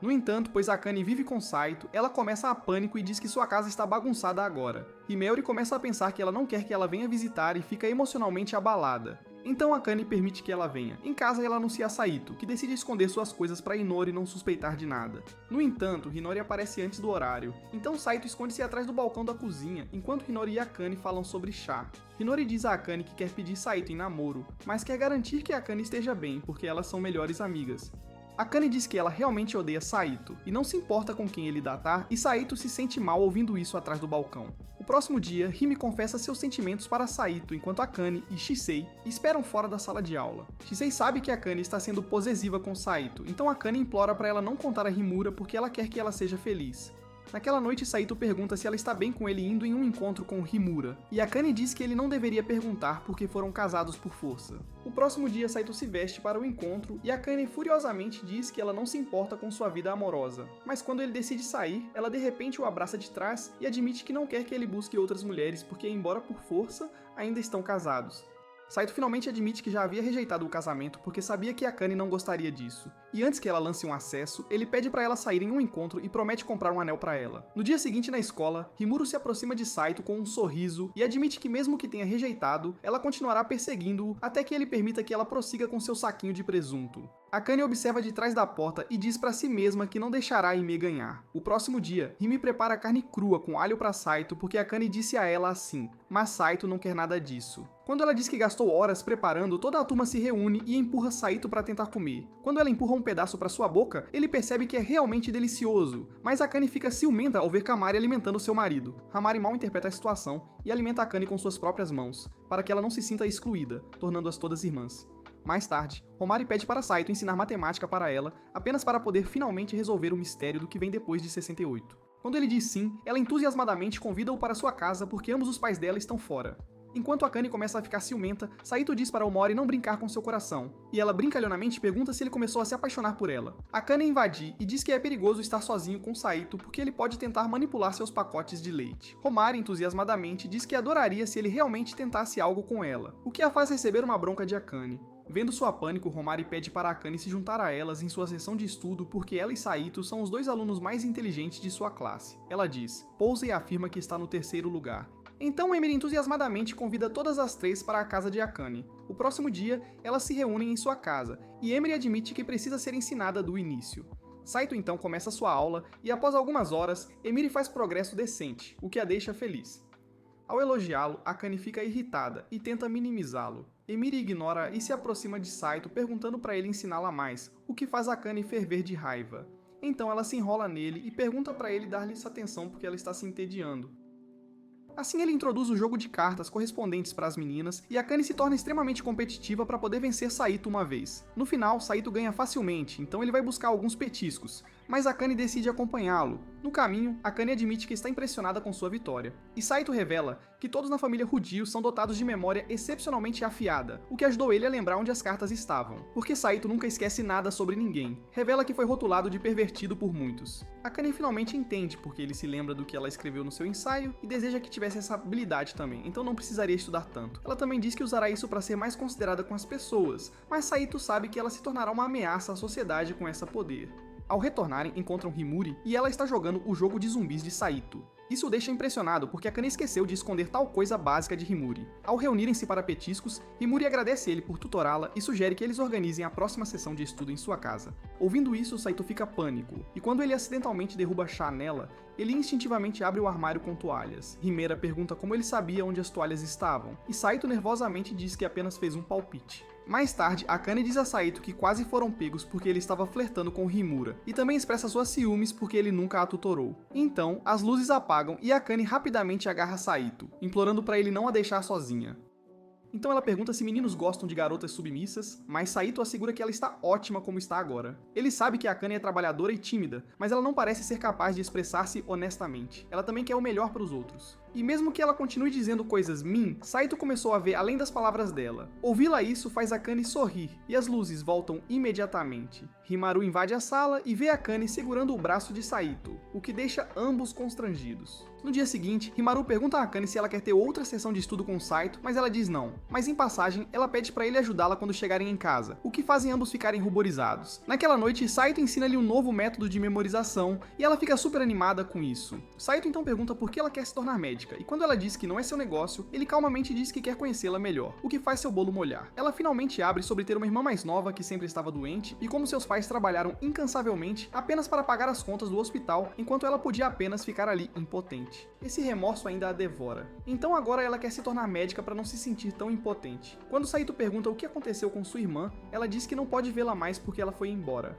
No entanto, pois Akane vive com Saito, ela começa a pânico e diz que sua casa está bagunçada agora. Himeri começa a pensar que ela não quer que ela venha visitar e fica emocionalmente abalada. Então Akane permite que ela venha. Em casa ela anuncia a Saito, que decide esconder suas coisas para Hinori não suspeitar de nada. No entanto, Hinori aparece antes do horário, então Saito esconde-se atrás do balcão da cozinha, enquanto Hinori e Akane falam sobre chá. Hinori diz a Akane que quer pedir Saito em namoro, mas quer garantir que Akane esteja bem, porque elas são melhores amigas. Akane diz que ela realmente odeia Saito, e não se importa com quem ele datar, e Saito se sente mal ouvindo isso atrás do balcão. O próximo dia, Hime confessa seus sentimentos para Saito, enquanto Akane e Shisei esperam fora da sala de aula. Shisei sabe que Akane está sendo possessiva com Saito, então Akane implora para ela não contar a Himura porque ela quer que ela seja feliz. Naquela noite, Saito pergunta se ela está bem com ele indo em um encontro com Himura, e Akane diz que ele não deveria perguntar porque foram casados por força. O próximo dia, Saito se veste para o encontro e Akane furiosamente diz que ela não se importa com sua vida amorosa. Mas quando ele decide sair, ela de repente o abraça de trás e admite que não quer que ele busque outras mulheres porque, embora por força, ainda estão casados. Saito finalmente admite que já havia rejeitado o casamento porque sabia que Akane não gostaria disso. E antes que ela lance um acesso, ele pede para ela sair em um encontro e promete comprar um anel para ela. No dia seguinte na escola, Himuro se aproxima de Saito com um sorriso e admite que mesmo que tenha rejeitado, ela continuará perseguindo-o até que ele permita que ela prossiga com seu saquinho de presunto. Akane observa de trás da porta e diz para si mesma que não deixará Hime ganhar. O próximo dia, Hime prepara carne crua com alho para Saito porque Akane disse a ela assim, mas Saito não quer nada disso. Quando ela diz que gastou horas preparando, toda a turma se reúne e empurra Saito para tentar comer. Quando ela empurra um pedaço para sua boca, ele percebe que é realmente delicioso, mas Akane fica ciumenta ao ver Kamari alimentando seu marido. Hamari mal interpreta a situação e alimenta Akane com suas próprias mãos, para que ela não se sinta excluída, tornando-as todas irmãs. Mais tarde, Homari pede para Saito ensinar matemática para ela, apenas para poder finalmente resolver o mistério do que vem depois de 68. Quando ele diz sim, ela entusiasmadamente convida-o para sua casa porque ambos os pais dela estão fora. Enquanto Akane começa a ficar ciumenta, Saito diz para Omori não brincar com seu coração, e ela brincalhonamente pergunta se ele começou a se apaixonar por ela. Akane invade e diz que é perigoso estar sozinho com Saito porque ele pode tentar manipular seus pacotes de leite. Homari entusiasmadamente diz que adoraria se ele realmente tentasse algo com ela, o que a faz receber uma bronca de Akane. Vendo sua pânico, Homari pede para Akane se juntar a elas em sua sessão de estudo porque ela e Saito são os dois alunos mais inteligentes de sua classe. Ela diz, pousa e afirma que está no terceiro lugar. Então Emery entusiasmadamente convida todas as três para a casa de Akane. O próximo dia, elas se reúnem em sua casa, e Emery admite que precisa ser ensinada do início. Saito então começa sua aula, e após algumas horas, Emery faz progresso decente, o que a deixa feliz. Ao elogiá-lo, Akane fica irritada e tenta minimizá-lo. Emery ignora e se aproxima de Saito perguntando para ele ensiná-la mais, o que faz Akane ferver de raiva. Então ela se enrola nele e pergunta para ele dar-lhe atenção porque ela está se entediando. Assim ele introduz o jogo de cartas correspondentes para as meninas e Akane se torna extremamente competitiva para poder vencer Saito uma vez. No final, Saito ganha facilmente, então ele vai buscar alguns petiscos, mas Akane decide acompanhá-lo. No caminho, Akane admite que está impressionada com sua vitória, e Saito revela que todos na família Rudio são dotados de memória excepcionalmente afiada, o que ajudou ele a lembrar onde as cartas estavam, porque Saito nunca esquece nada sobre ninguém. Revela que foi rotulado de pervertido por muitos. Akane finalmente entende porque ele se lembra do que ela escreveu no seu ensaio e deseja que tivesse essa habilidade também, então não precisaria estudar tanto. Ela também diz que usará isso para ser mais considerada com as pessoas, mas Saito sabe que ela se tornará uma ameaça à sociedade com esse poder. Ao retornarem, encontram Himuri e ela está jogando o jogo de zumbis de Saito. Isso o deixa impressionado porque Akane esqueceu de esconder tal coisa básica de Himuri. Ao reunirem-se para petiscos, Himuri agradece ele por tutorá-la e sugere que eles organizem a próxima sessão de estudo em sua casa. Ouvindo isso, Saito fica pânico, e quando ele acidentalmente derruba chá nela, ele instintivamente abre o armário com toalhas. Himera pergunta como ele sabia onde as toalhas estavam, e Saito nervosamente diz que apenas fez um palpite. Mais tarde, Akane diz a Saito que quase foram pegos porque ele estava flertando com Himura, e também expressa suas ciúmes porque ele nunca a tutorou. Então, as luzes apagam e Akane rapidamente agarra Saito, implorando para ele não a deixar sozinha. Então ela pergunta se meninos gostam de garotas submissas, mas Saito assegura que ela está ótima como está agora. Ele sabe que Akane é trabalhadora e tímida, mas ela não parece ser capaz de expressar-se honestamente. Ela também quer o melhor para os outros. E mesmo que ela continue dizendo coisas Saito começou a ver além das palavras dela. Ouvi-la isso faz Akane sorrir, e as luzes voltam imediatamente. Himaru invade a sala e vê Akane segurando o braço de Saito, o que deixa ambos constrangidos. No dia seguinte, Himaru pergunta a Akane se ela quer ter outra sessão de estudo com Saito, mas ela diz não. Mas em passagem, ela pede para ele ajudá-la quando chegarem em casa, o que fazem ambos ficarem ruborizados. Naquela noite, Saito ensina-lhe um novo método de memorização, e ela fica super animada com isso. Saito então pergunta por que ela quer se tornar médica, e quando ela diz que não é seu negócio, ele calmamente diz que quer conhecê-la melhor, o que faz seu bolo molhar. Ela finalmente abre sobre ter uma irmã mais nova que sempre estava doente, e como seus pais trabalharam incansavelmente apenas para pagar as contas do hospital, enquanto ela podia apenas ficar ali impotente. Esse remorso ainda a devora. Então agora ela quer se tornar médica para não se sentir tão impotente. Quando Saito pergunta o que aconteceu com sua irmã, ela diz que não pode vê-la mais porque ela foi embora.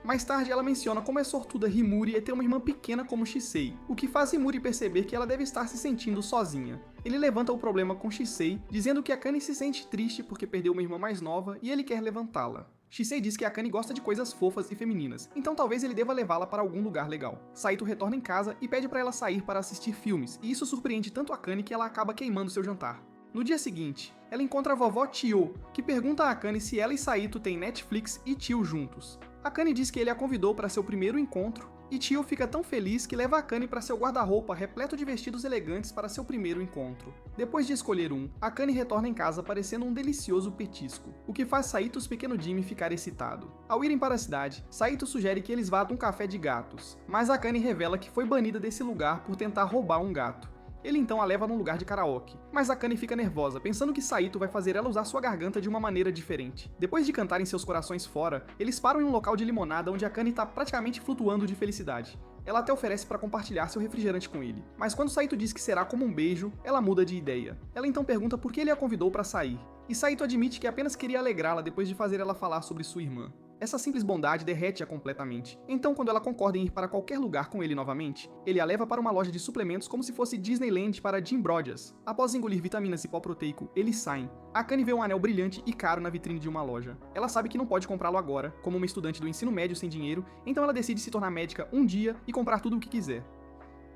Mais tarde ela menciona como é sortuda Himuri ter uma irmã pequena como Shisei, o que faz Himuri perceber que ela deve estar se sentindo sozinha. Ele levanta o problema com Shisei, dizendo que Akane se sente triste porque perdeu uma irmã mais nova e ele quer levantá-la. Shisei diz que Akane gosta de coisas fofas e femininas, então talvez ele deva levá-la para algum lugar legal. Saito retorna em casa e pede para ela sair para assistir filmes, e isso surpreende tanto Akane que ela acaba queimando seu jantar. No dia seguinte, ela encontra a vovó Chio, que pergunta a Akane se ela e Saito têm Netflix e Chio juntos. Akane diz que ele a convidou para seu primeiro encontro, e Chio fica tão feliz que leva Akane para seu guarda-roupa repleto de vestidos elegantes para seu primeiro encontro. Depois de escolher um, Akane retorna em casa parecendo um delicioso petisco, o que faz Saitos pequeno Jimmy ficar excitado. Ao irem para a cidade, Saito sugere que eles vá a um café de gatos, mas Akane revela que foi banida desse lugar por tentar roubar um gato. Ele então a leva num lugar de karaoke, mas Akane fica nervosa, pensando que Saito vai fazer ela usar sua garganta de uma maneira diferente. Depois de cantarem seus corações fora, eles param em um local de limonada onde Akane está praticamente flutuando de felicidade. Ela até oferece para compartilhar seu refrigerante com ele, mas quando Saito diz que será como um beijo, ela muda de ideia. Ela então pergunta por que ele a convidou para sair, e Saito admite que apenas queria alegrá-la depois de fazer ela falar sobre sua irmã. Essa simples bondade derrete-a completamente. Então, quando ela concorda em ir para qualquer lugar com ele novamente, ele a leva para uma loja de suplementos como se fosse Disneyland para Jim Brodias. Após engolir vitaminas e pó proteico, eles saem. Akane vê um anel brilhante e caro na vitrine de uma loja. Ela sabe que não pode comprá-lo agora, como uma estudante do ensino médio sem dinheiro, então ela decide se tornar médica um dia e comprar tudo o que quiser.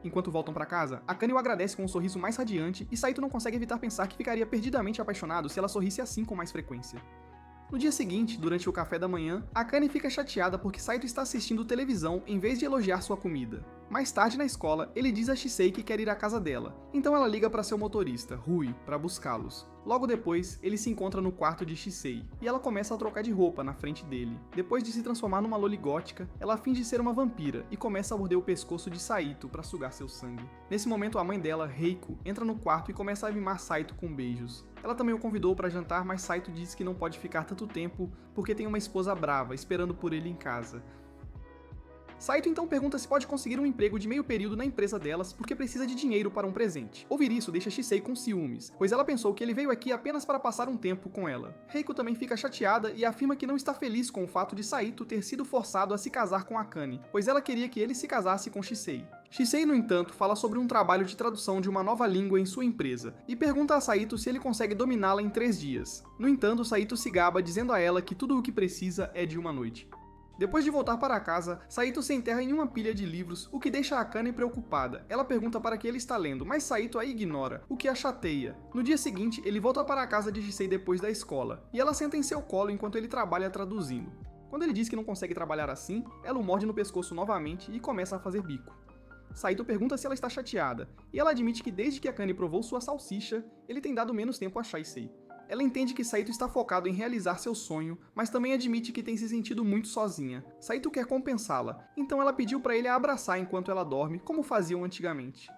Enquanto voltam para casa, Akane o agradece com um sorriso mais radiante e Saito não consegue evitar pensar que ficaria perdidamente apaixonado se ela sorrisse assim com mais frequência. No dia seguinte, durante o café da manhã, Akane fica chateada porque Saito está assistindo televisão em vez de elogiar sua comida. Mais tarde na escola, ele diz a Shisei que quer ir à casa dela, então ela liga para seu motorista, Rui, para buscá-los. Logo depois, ele se encontra no quarto de Shisei, e ela começa a trocar de roupa na frente dele. Depois de se transformar numa loli gótica, ela finge ser uma vampira e começa a morder o pescoço de Saito para sugar seu sangue. Nesse momento, a mãe dela, Reiko, entra no quarto e começa a mimar Saito com beijos. Ela também o convidou para jantar, mas Saito diz que não pode ficar tanto tempo porque tem uma esposa brava esperando por ele em casa. Saito então pergunta se pode conseguir um emprego de meio período na empresa delas porque precisa de dinheiro para um presente. Ouvir isso deixa Shisei com ciúmes, pois ela pensou que ele veio aqui apenas para passar um tempo com ela. Reiko também fica chateada e afirma que não está feliz com o fato de Saito ter sido forçado a se casar com Akane, pois ela queria que ele se casasse com Shisei. Shisei, no entanto, fala sobre um trabalho de tradução de uma nova língua em sua empresa e pergunta a Saito se ele consegue dominá-la em 3 dias. No entanto, Saito se gaba dizendo a ela que tudo o que precisa é de uma noite. Depois de voltar para casa, Saito se enterra em uma pilha de livros, o que deixa Akane preocupada. Ela pergunta para que ele está lendo, mas Saito a ignora, o que a chateia. No dia seguinte, ele volta para a casa de Shisei depois da escola, e ela senta em seu colo enquanto ele trabalha traduzindo. Quando ele diz que não consegue trabalhar assim, ela o morde no pescoço novamente e começa a fazer bico. Saito pergunta se ela está chateada, e ela admite que desde que Akane provou sua salsicha, ele tem dado menos tempo a Shisei. Ela entende que Saito está focado em realizar seu sonho, mas também admite que tem se sentido muito sozinha. Saito quer compensá-la, então ela pediu para ele a abraçar enquanto ela dorme, como faziam antigamente.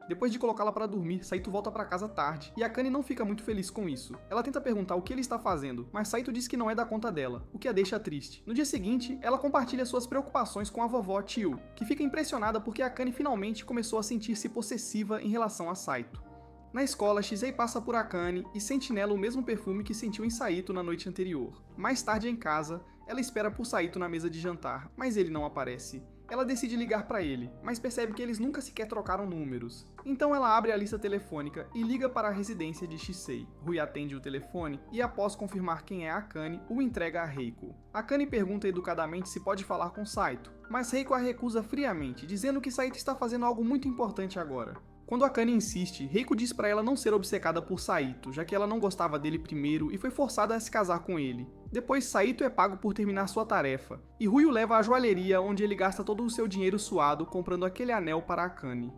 Depois de colocá-la para dormir, Saito volta para casa tarde, e Akane não fica muito feliz com isso. Ela tenta perguntar o que ele está fazendo, mas Saito diz que não é da conta dela, o que a deixa triste. No dia seguinte, ela compartilha suas preocupações com a vovó Chiu, que fica impressionada porque Akane finalmente começou a sentir-se possessiva em relação a Saito. Na escola, Shisei passa por Akane e sente nela o mesmo perfume que sentiu em Saito na noite anterior. Mais tarde em casa, ela espera por Saito na mesa de jantar, mas ele não aparece. Ela decide ligar para ele, mas percebe que eles nunca sequer trocaram números. Então ela abre a lista telefônica e liga para a residência de Shisei. Rui atende o telefone e, após confirmar quem é Akane, o entrega a Reiko. Akane pergunta educadamente se pode falar com Saito, mas Reiko a recusa friamente, dizendo que Saito está fazendo algo muito importante agora. Quando Akane insiste, Reiko diz para ela não ser obcecada por Saito, já que ela não gostava dele primeiro e foi forçada a se casar com ele. Depois, Saito é pago por terminar sua tarefa, e Rui o leva à joalheria onde ele gasta todo o seu dinheiro suado comprando aquele anel para Akane.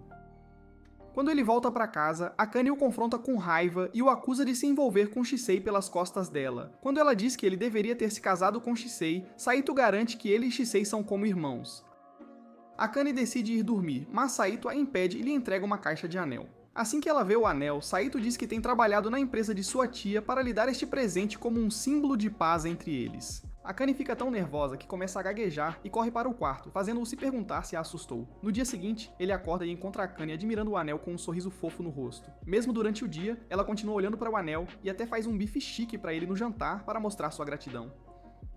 Quando ele volta para casa, Akane o confronta com raiva e o acusa de se envolver com Shisei pelas costas dela. Quando ela diz que ele deveria ter se casado com Shisei, Saito garante que ele e Shisei são como irmãos. Akane decide ir dormir, mas Saito a impede e lhe entrega uma caixa de anel. Assim que ela vê o anel, Saito diz que tem trabalhado na empresa de sua tia para lhe dar este presente como um símbolo de paz entre eles. Akane fica tão nervosa que começa a gaguejar e corre para o quarto, fazendo-o se perguntar se a assustou. No dia seguinte, ele acorda e encontra Akane admirando o anel com um sorriso fofo no rosto. Mesmo durante o dia, ela continua olhando para o anel e até faz um bife chique para ele no jantar para mostrar sua gratidão.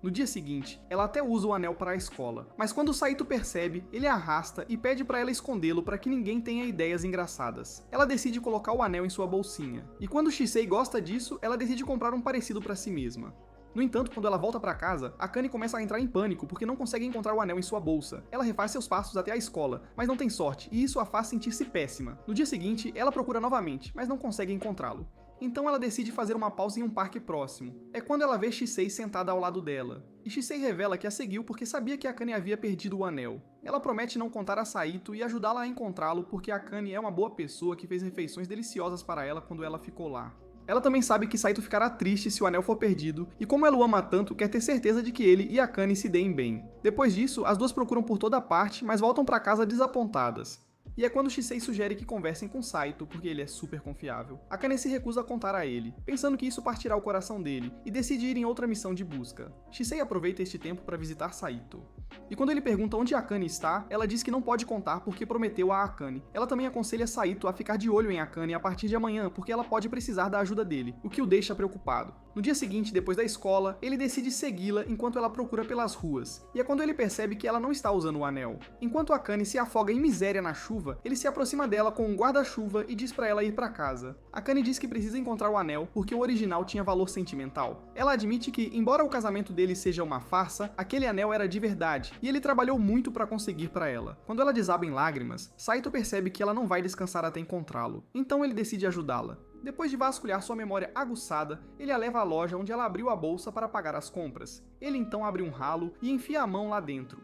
No dia seguinte, ela até usa o anel para a escola, mas quando Saito percebe, ele a arrasta e pede para ela escondê-lo para que ninguém tenha ideias engraçadas. Ela decide colocar o anel em sua bolsinha, e quando Shisei gosta disso, ela decide comprar um parecido para si mesma. No entanto, quando ela volta para casa, Akane começa a entrar em pânico porque não consegue encontrar o anel em sua bolsa. Ela refaz seus passos até a escola, mas não tem sorte, e isso a faz sentir-se péssima. No dia seguinte, ela procura novamente, mas não consegue encontrá-lo. Então ela decide fazer uma pausa em um parque próximo. É quando ela vê Shisei sentada ao lado dela. E Shisei revela que a seguiu porque sabia que Akane havia perdido o anel. Ela promete não contar a Saito e ajudá-la a encontrá-lo porque Akane é uma boa pessoa que fez refeições deliciosas para ela quando ela ficou lá. Ela também sabe que Saito ficará triste se o anel for perdido, e como ela o ama tanto, quer ter certeza de que ele e Akane se deem bem. Depois disso, as duas procuram por toda parte, mas voltam para casa desapontadas. E é quando Shisei sugere que conversem com Saito, porque ele é super confiável. Akane se recusa a contar a ele, pensando que isso partirá o coração dele, e decide ir em outra missão de busca. Shisei aproveita este tempo para visitar Saito. E quando ele pergunta onde Akane está, ela diz que não pode contar porque prometeu a Akane. Ela também aconselha Saito a ficar de olho em Akane a partir de amanhã, porque ela pode precisar da ajuda dele, o que o deixa preocupado. No dia seguinte, depois da escola, ele decide segui-la enquanto ela procura pelas ruas, e é quando ele percebe que ela não está usando o anel. Enquanto Akane se afoga em miséria na chuva, ele se aproxima dela com um guarda-chuva e diz para ela ir para casa. Akane diz que precisa encontrar o anel porque o original tinha valor sentimental. Ela admite que, embora o casamento dele seja uma farsa, aquele anel era de verdade, e ele trabalhou muito para conseguir para ela. Quando ela desaba em lágrimas, Saito percebe que ela não vai descansar até encontrá-lo, então ele decide ajudá-la. Depois de vasculhar sua memória aguçada, ele a leva à loja onde ela abriu a bolsa para pagar as compras. Ele então abre um ralo e enfia a mão lá dentro.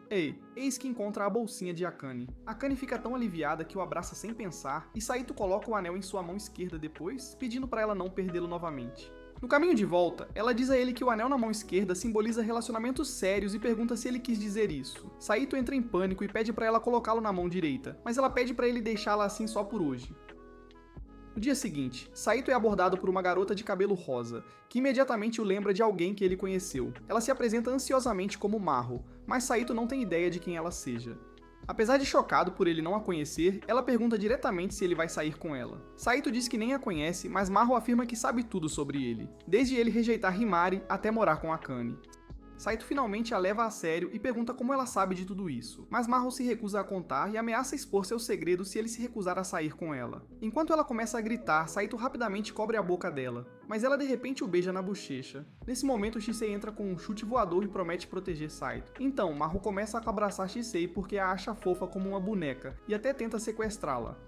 Eis que encontra a bolsinha de Akane. Akane fica tão aliviada que o abraça sem pensar, e Saito coloca o anel em sua mão esquerda depois, pedindo para ela não perdê-lo novamente. No caminho de volta, ela diz a ele que o anel na mão esquerda simboliza relacionamentos sérios e pergunta se ele quis dizer isso. Saito entra em pânico e pede para ela colocá-lo na mão direita, mas ela pede para ele deixá-la assim só por hoje. No dia seguinte, Saito é abordado por uma garota de cabelo rosa, que imediatamente o lembra de alguém que ele conheceu. Ela se apresenta ansiosamente como Marro, mas Saito não tem ideia de quem ela seja. Apesar de chocado por ele não a conhecer, ela pergunta diretamente se ele vai sair com ela. Saito diz que nem a conhece, mas Marro afirma que sabe tudo sobre ele, desde ele rejeitar Himari até morar com Akane. Saito finalmente a leva a sério e pergunta como ela sabe de tudo isso, mas Mahou se recusa a contar e ameaça expor seu segredo se ele se recusar a sair com ela. Enquanto ela começa a gritar, Saito rapidamente cobre a boca dela, mas ela de repente o beija na bochecha. Nesse momento, Shisei entra com um chute voador e promete proteger Saito. Então, Mahou começa a abraçar Shisei porque a acha fofa como uma boneca e até tenta sequestrá-la.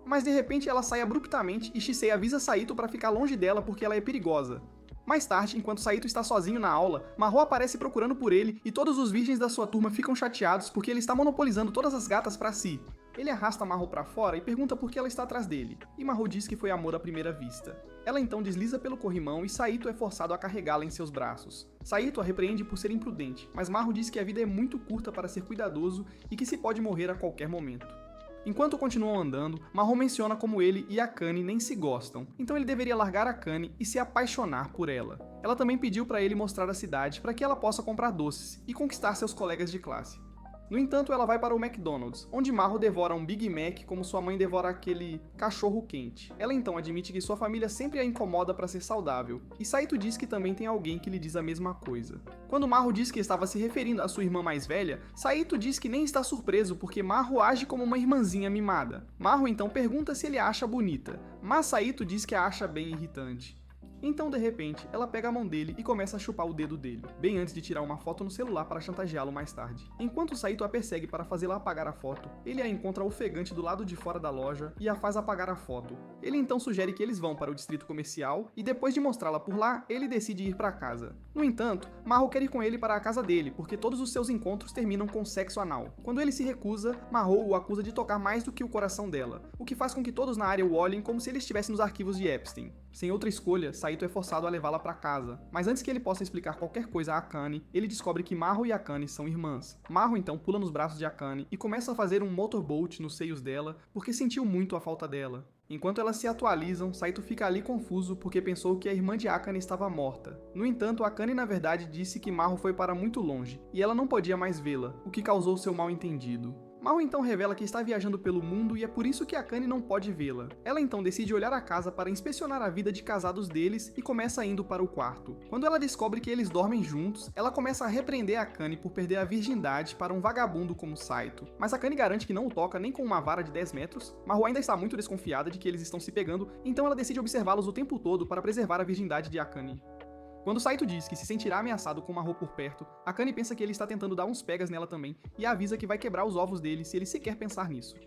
Mas de repente ela sai abruptamente e Shisei avisa Saito para ficar longe dela porque ela é perigosa. Mais tarde, enquanto Saito está sozinho na aula, Mahou aparece procurando por ele e todos os virgens da sua turma ficam chateados porque ele está monopolizando todas as gatas para si. Ele arrasta Mahou para fora e pergunta por que ela está atrás dele, e Mahou diz que foi amor à primeira vista. Ela então desliza pelo corrimão e Saito é forçado a carregá-la em seus braços. Saito a repreende por ser imprudente, mas Mahou diz que a vida é muito curta para ser cuidadoso e que se pode morrer a qualquer momento. Enquanto continuam andando, Mahou menciona como ele e Akane nem se gostam, então ele deveria largar Akane e se apaixonar por ela. Ela também pediu para ele mostrar a cidade para que ela possa comprar doces e conquistar seus colegas de classe. No entanto, ela vai para o McDonald's, onde Mahou devora um Big Mac como sua mãe devora aquele cachorro quente. Ela então admite que sua família sempre a incomoda para ser saudável, e Saito diz que também tem alguém que lhe diz a mesma coisa. Quando Mahou diz que estava se referindo à sua irmã mais velha, Saito diz que nem está surpreso porque Mahou age como uma irmãzinha mimada. Mahou então pergunta se ele a acha bonita, mas Saito diz que a acha bem irritante. Então, de repente, ela pega a mão dele e começa a chupar o dedo dele, bem antes de tirar uma foto no celular para chantageá-lo mais tarde. Enquanto Saito a persegue para fazê-la apagar a foto, ele a encontra ofegante do lado de fora da loja e a faz apagar a foto. Ele então sugere que eles vão para o distrito comercial e depois de mostrá-la por lá, ele decide ir para casa. No entanto, Mahou quer ir com ele para a casa dele, porque todos os seus encontros terminam com sexo anal. Quando ele se recusa, Mahou o acusa de tocar mais do que o coração dela, o que faz com que todos na área o olhem como se ele estivesse nos arquivos de Epstein. Sem outra escolha, Saito é forçado a levá-la para casa, mas antes que ele possa explicar qualquer coisa a Akane, ele descobre que Mahou e Akane são irmãs. Mahou então pula nos braços de Akane e começa a fazer um motorboat nos seios dela, porque sentiu muito a falta dela. Enquanto elas se atualizam, Saito fica ali confuso porque pensou que a irmã de Akane estava morta. No entanto, Akane na verdade disse que Mahou foi para muito longe, e ela não podia mais vê-la, o que causou seu mal-entendido. Mahou então revela que está viajando pelo mundo e é por isso que Akane não pode vê-la. Ela então decide olhar a casa para inspecionar a vida de casados deles e começa indo para o quarto. Quando ela descobre que eles dormem juntos, ela começa a repreender Akane por perder a virgindade para um vagabundo como Saito. Mas Akane garante que não o toca nem com uma vara de 10 metros. Mahou ainda está muito desconfiada de que eles estão se pegando, então ela decide observá-los o tempo todo para preservar a virgindade de Akane. Quando Saito diz que se sentirá ameaçado com Mahou por perto, Akane pensa que ele está tentando dar uns pegas nela também e a avisa que vai quebrar os ovos dele se ele sequer pensar nisso.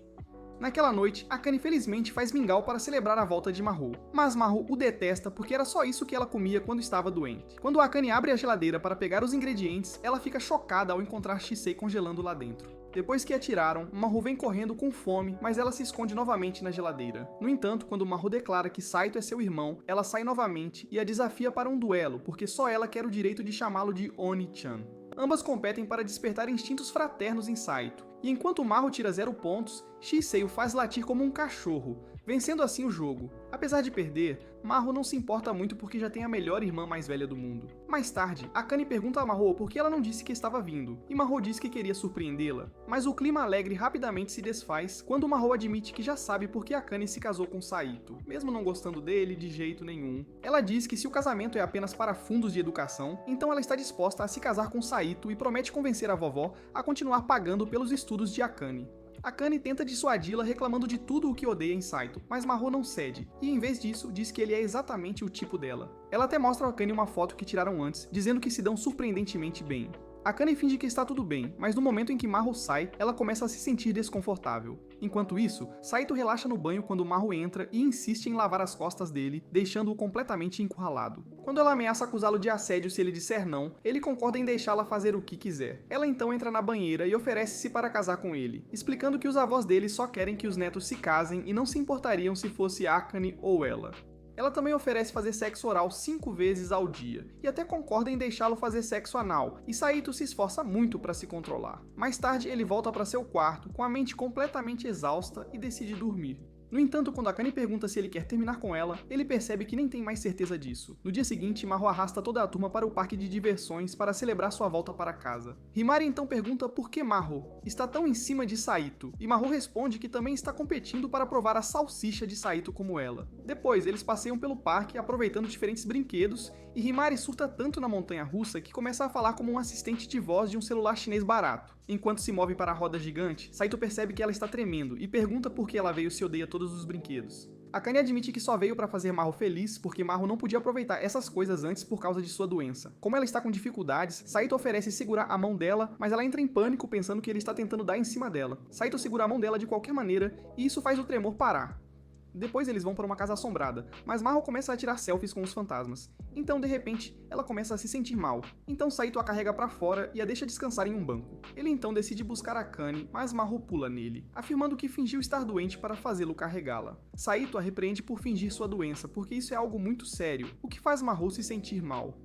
Naquela noite, Akane felizmente faz mingau para celebrar a volta de Mahou, mas Mahou o detesta porque era só isso que ela comia quando estava doente. Quando Akane abre a geladeira para pegar os ingredientes, ela fica chocada ao encontrar Shisei congelando lá dentro. Depois que a tiraram, Mahou vem correndo com fome, mas ela se esconde novamente na geladeira. No entanto, quando Mahou declara que Saito é seu irmão, ela sai novamente e a desafia para um duelo, porque só ela quer o direito de chamá-lo de Oni-chan. Ambas competem para despertar instintos fraternos em Saito, e enquanto Mahou tira 0 pontos, Shisei o faz latir como um cachorro, vencendo assim o jogo. Apesar de perder, Mahou não se importa muito porque já tem a melhor irmã mais velha do mundo. Mais tarde, Akane pergunta a Mahou por que ela não disse que estava vindo, e Mahou diz que queria surpreendê-la, mas o clima alegre rapidamente se desfaz quando Mahou admite que já sabe por que Akane se casou com Saito, mesmo não gostando dele de jeito nenhum. Ela diz que se o casamento é apenas para fundos de educação, então ela está disposta a se casar com Saito e promete convencer a vovó a continuar pagando pelos estudos de Akane. Akane tenta dissuadi-la reclamando de tudo o que odeia em Saito, mas Mahou não cede, e em vez disso, diz que ele é exatamente o tipo dela. Ela até mostra a Akane uma foto que tiraram antes, dizendo que se dão surpreendentemente bem. Akane finge que está tudo bem, mas no momento em que Mahou sai, ela começa a se sentir desconfortável. Enquanto isso, Saito relaxa no banho quando Mahou entra e insiste em lavar as costas dele, deixando-o completamente encurralado. Quando ela ameaça acusá-lo de assédio se ele disser não, ele concorda em deixá-la fazer o que quiser. Ela então entra na banheira e oferece-se para casar com ele, explicando que os avós dele só querem que os netos se casem e não se importariam se fosse Akane ou ela. Ela também oferece fazer sexo oral 5 vezes ao dia, e até concorda em deixá-lo fazer sexo anal, e Saito se esforça muito para se controlar. Mais tarde, ele volta para seu quarto, com a mente completamente exausta, e decide dormir. No entanto, quando Akane pergunta se ele quer terminar com ela, ele percebe que nem tem mais certeza disso. No dia seguinte, Mahou arrasta toda a turma para o parque de diversões para celebrar sua volta para casa. Himari então pergunta por que Mahou está tão em cima de Saito, e Mahou responde que também está competindo para provar a salsicha de Saito como ela. Depois, eles passeiam pelo parque aproveitando diferentes brinquedos, e Himari surta tanto na montanha-russa que começa a falar como um assistente de voz de um celular chinês barato. Enquanto se move para a roda gigante, Saito percebe que ela está tremendo e pergunta por que ela veio se odeia todos os brinquedos. Akane admite que só veio para fazer Mahou feliz porque Mahou não podia aproveitar essas coisas antes por causa de sua doença. Como ela está com dificuldades, Saito oferece segurar a mão dela, mas ela entra em pânico pensando que ele está tentando dar em cima dela. Saito segura a mão dela de qualquer maneira e isso faz o tremor parar. Depois eles vão para uma casa assombrada, mas Mahou começa a tirar selfies com os fantasmas. Então, de repente, ela começa a se sentir mal. Então Saito a carrega para fora e a deixa descansar em um banco. Ele então decide buscar Akane, mas Mahou pula nele, afirmando que fingiu estar doente para fazê-lo carregá-la. Saito a repreende por fingir sua doença, porque isso é algo muito sério, o que faz Mahou se sentir mal.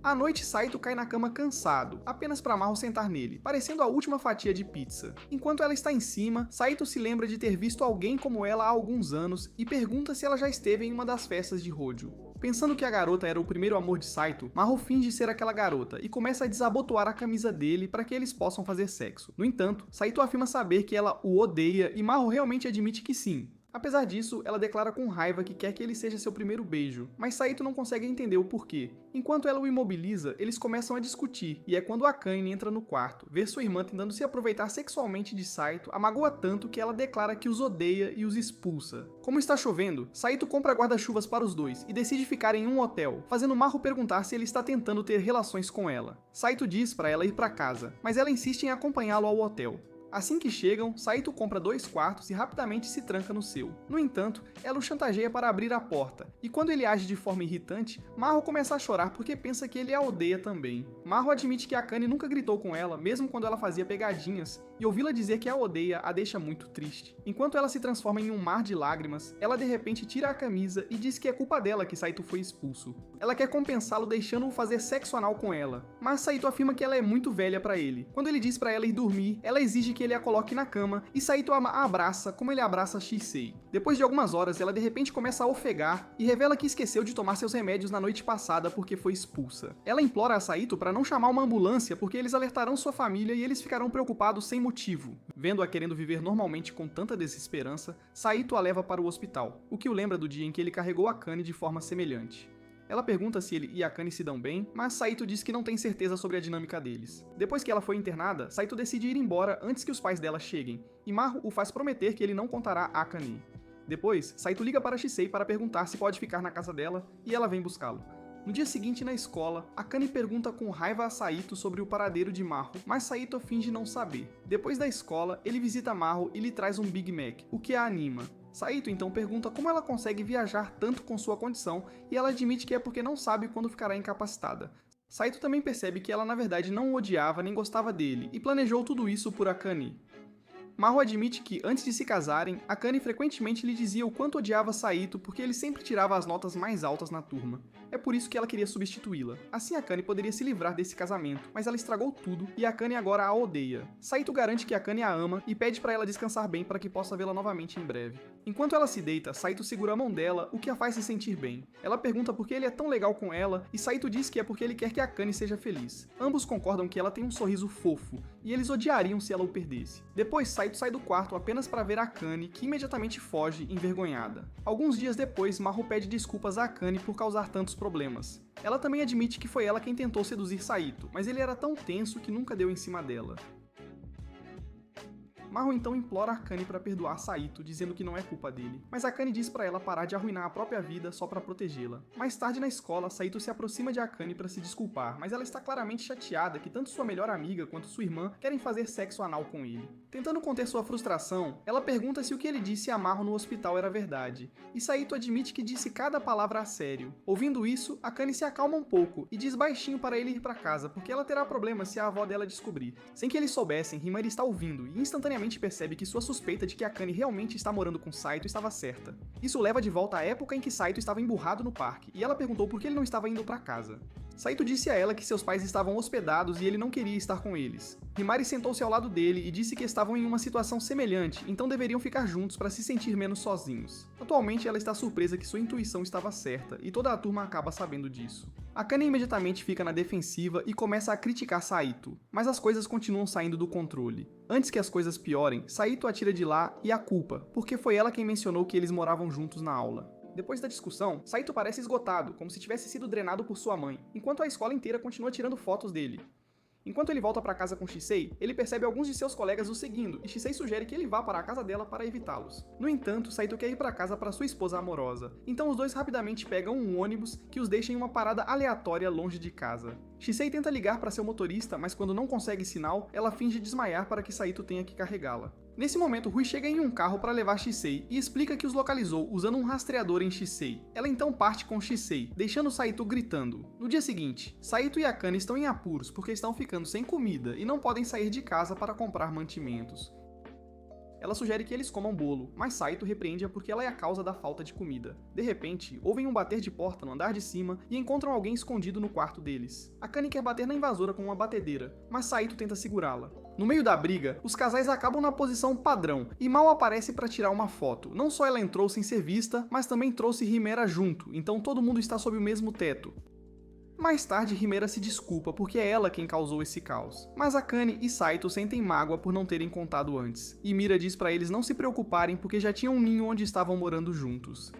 À noite, Saito cai na cama cansado, apenas para Mahou sentar nele, parecendo a última fatia de pizza. Enquanto ela está em cima, Saito se lembra de ter visto alguém como ela há alguns anos e pergunta se ela já esteve em uma das festas de Hojo. Pensando que a garota era o primeiro amor de Saito, Mahou finge ser aquela garota e começa a desabotoar a camisa dele para que eles possam fazer sexo. No entanto, Saito afirma saber que ela o odeia e Mahou realmente admite que sim. Apesar disso, ela declara com raiva que quer que ele seja seu primeiro beijo, mas Saito não consegue entender o porquê. Enquanto ela o imobiliza, eles começam a discutir, e é quando Akane entra no quarto, ver sua irmã tentando se aproveitar sexualmente de Saito, a magoa tanto que ela declara que os odeia e os expulsa. Como está chovendo, Saito compra guarda-chuvas para os dois e decide ficar em um hotel, fazendo Mahou perguntar se ele está tentando ter relações com ela. Saito diz para ela ir para casa, mas ela insiste em acompanhá-lo ao hotel. Assim que chegam, Saito compra 2 quartos e rapidamente se tranca no seu. No entanto, ela o chantageia para abrir a porta, e quando ele age de forma irritante, Mahou começa a chorar porque pensa que ele a odeia também. Mahou admite que Akane nunca gritou com ela, mesmo quando ela fazia pegadinhas, e ouvi-la dizer que a odeia a deixa muito triste. Enquanto ela se transforma em um mar de lágrimas, ela de repente tira a camisa e diz que é culpa dela que Saito foi expulso. Ela quer compensá-lo deixando-o fazer sexo anal com ela, mas Saito afirma que ela é muito velha para ele. Quando ele diz para ela ir dormir, ela exige que ele a coloque na cama e Saito a abraça como ele abraça Shisei. Depois de algumas horas, ela de repente começa a ofegar e revela que esqueceu de tomar seus remédios na noite passada porque foi expulsa. Ela implora a Saito para não chamar uma ambulância porque eles alertarão sua família e eles ficarão preocupados sem motivo. Vendo-a querendo viver normalmente com tanta desesperança, Saito a leva para o hospital, o que o lembra do dia em que ele carregou Akane de forma semelhante. Ela pergunta se ele e Akane se dão bem, mas Saito diz que não tem certeza sobre a dinâmica deles. Depois que ela foi internada, Saito decide ir embora antes que os pais dela cheguem, e Mahou o faz prometer que ele não contará a Akane. Depois, Saito liga para Shisei para perguntar se pode ficar na casa dela, e ela vem buscá-lo. No dia seguinte, na escola, Akane pergunta com raiva a Saito sobre o paradeiro de Mahou, mas Saito finge não saber. Depois da escola, ele visita Mahou e lhe traz um Big Mac, o que a anima. Saito então pergunta como ela consegue viajar tanto com sua condição e ela admite que é porque não sabe quando ficará incapacitada. Saito também percebe que ela na verdade não o odiava nem gostava dele e planejou tudo isso por Akane. Mahou admite que, antes de se casarem, Akane frequentemente lhe dizia o quanto odiava Saito porque ele sempre tirava as notas mais altas na turma. É por isso que ela queria substituí-la. Assim Akane poderia se livrar desse casamento, mas ela estragou tudo e Akane agora a odeia. Saito garante que Akane a ama e pede para ela descansar bem para que possa vê-la novamente em breve. Enquanto ela se deita, Saito segura a mão dela, o que a faz se sentir bem. Ela pergunta por que ele é tão legal com ela e Saito diz que é porque ele quer que Akane seja feliz. Ambos concordam que ela tem um sorriso fofo e eles odiariam se ela o perdesse. Depois Saito sai do quarto apenas para ver Akane, que imediatamente foge, envergonhada. Alguns dias depois, Mahou pede desculpas a Akane por causar tantos problemas. Ela também admite que foi ela quem tentou seduzir Saito, mas ele era tão tenso que nunca deu em cima dela. Mahou então implora Akane para perdoar Saito, dizendo que não é culpa dele, mas Akane diz para ela parar de arruinar a própria vida só para protegê-la. Mais tarde na escola, Saito se aproxima de Akane para se desculpar, mas ela está claramente chateada que tanto sua melhor amiga quanto sua irmã querem fazer sexo anal com ele. Tentando conter sua frustração, ela pergunta se o que ele disse a Mahou no hospital era verdade, e Saito admite que disse cada palavra a sério. Ouvindo isso, Akane se acalma um pouco e diz baixinho para ele ir para casa, porque ela terá problemas se a avó dela descobrir. Sem que eles soubessem, Himari está ouvindo e instantaneamente percebe que sua suspeita de que Akane realmente está morando com Saito estava certa. Isso leva de volta à época em que Saito estava emburrado no parque, e ela perguntou por que ele não estava indo para casa. Saito disse a ela que seus pais estavam hospedados e ele não queria estar com eles. Himari sentou-se ao lado dele e disse que estavam em uma situação semelhante, então deveriam ficar juntos para se sentir menos sozinhos. Atualmente ela está surpresa que sua intuição estava certa, e toda a turma acaba sabendo disso. Akane imediatamente fica na defensiva e começa a criticar Saito, mas as coisas continuam saindo do controle. Antes que as coisas piorem, Saito a tira de lá e a culpa, porque foi ela quem mencionou que eles moravam juntos na aula. Depois da discussão, Saito parece esgotado, como se tivesse sido drenado por sua mãe, enquanto a escola inteira continua tirando fotos dele. Enquanto ele volta para casa com Shisei, ele percebe alguns de seus colegas o seguindo, e Shisei sugere que ele vá para a casa dela para evitá-los. No entanto, Saito quer ir para casa para sua esposa amorosa, então os dois rapidamente pegam um ônibus que os deixa em uma parada aleatória longe de casa. Shisei tenta ligar para seu motorista, mas quando não consegue sinal, ela finge desmaiar para que Saito tenha que carregá-la. Nesse momento, Rui chega em um carro para levar Shisei e explica que os localizou usando um rastreador em Shisei. Ela então parte com Shisei, deixando Saito gritando. No dia seguinte, Saito e Akane estão em apuros porque estão ficando sem comida e não podem sair de casa para comprar mantimentos. Ela sugere que eles comam bolo, mas Saito repreende-a porque ela é a causa da falta de comida. De repente, ouvem um bater de porta no andar de cima e encontram alguém escondido no quarto deles. Akane quer bater na invasora com uma batedeira, mas Saito tenta segurá-la. No meio da briga, os casais acabam na posição padrão e Mal aparece para tirar uma foto. Não só ela entrou sem ser vista, mas também trouxe Himera junto, então todo mundo está sob o mesmo teto. Mais tarde, Himera se desculpa porque é ela quem causou esse caos. Mas Akane e Saito sentem mágoa por não terem contado antes, e Mira diz para eles não se preocuparem porque já tinham um ninho onde estavam morando juntos.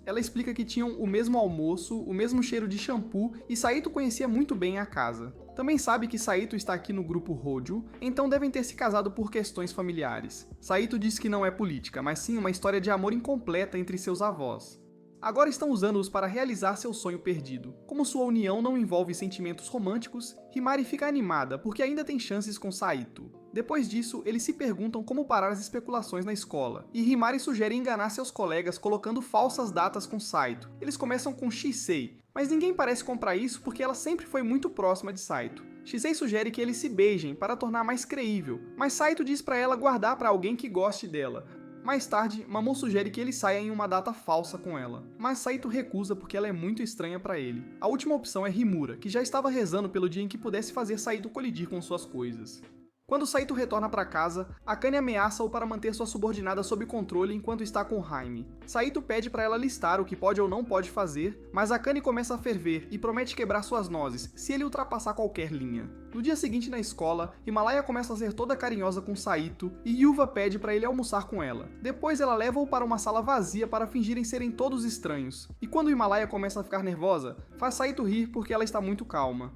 Ela explica que tinham o mesmo almoço, o mesmo cheiro de shampoo e Saito conhecia muito bem a casa. Também sabe que Saito está aqui no grupo Hojo, então devem ter se casado por questões familiares. Saito diz que não é política, mas sim uma história de amor incompleta entre seus avós. Agora estão usando-os para realizar seu sonho perdido. Como sua união não envolve sentimentos românticos, Himari fica animada porque ainda tem chances com Saito. Depois disso, eles se perguntam como parar as especulações na escola, e Himari sugere enganar seus colegas colocando falsas datas com Saito. Eles começam com Shisei, mas ninguém parece comprar isso porque ela sempre foi muito próxima de Saito. Shisei sugere que eles se beijem para tornar mais creível, mas Saito diz para ela guardar para alguém que goste dela. Mais tarde, Mamoru sugere que ele saia em uma data falsa com ela, mas Saito recusa porque ela é muito estranha para ele. A última opção é Himura, que já estava rezando pelo dia em que pudesse fazer Saito colidir com suas coisas. Quando Saito retorna para casa, Akane ameaça-o para manter sua subordinada sob controle enquanto está com Jaime. Saito pede para ela listar o que pode ou não pode fazer, mas Akane começa a ferver e promete quebrar suas nozes se ele ultrapassar qualquer linha. No dia seguinte na escola, Himalaya começa a ser toda carinhosa com Saito e Yuva pede para ele almoçar com ela. Depois ela leva-o para uma sala vazia para fingirem serem todos estranhos. E quando Himalaya começa a ficar nervosa, faz Saito rir porque ela está muito calma.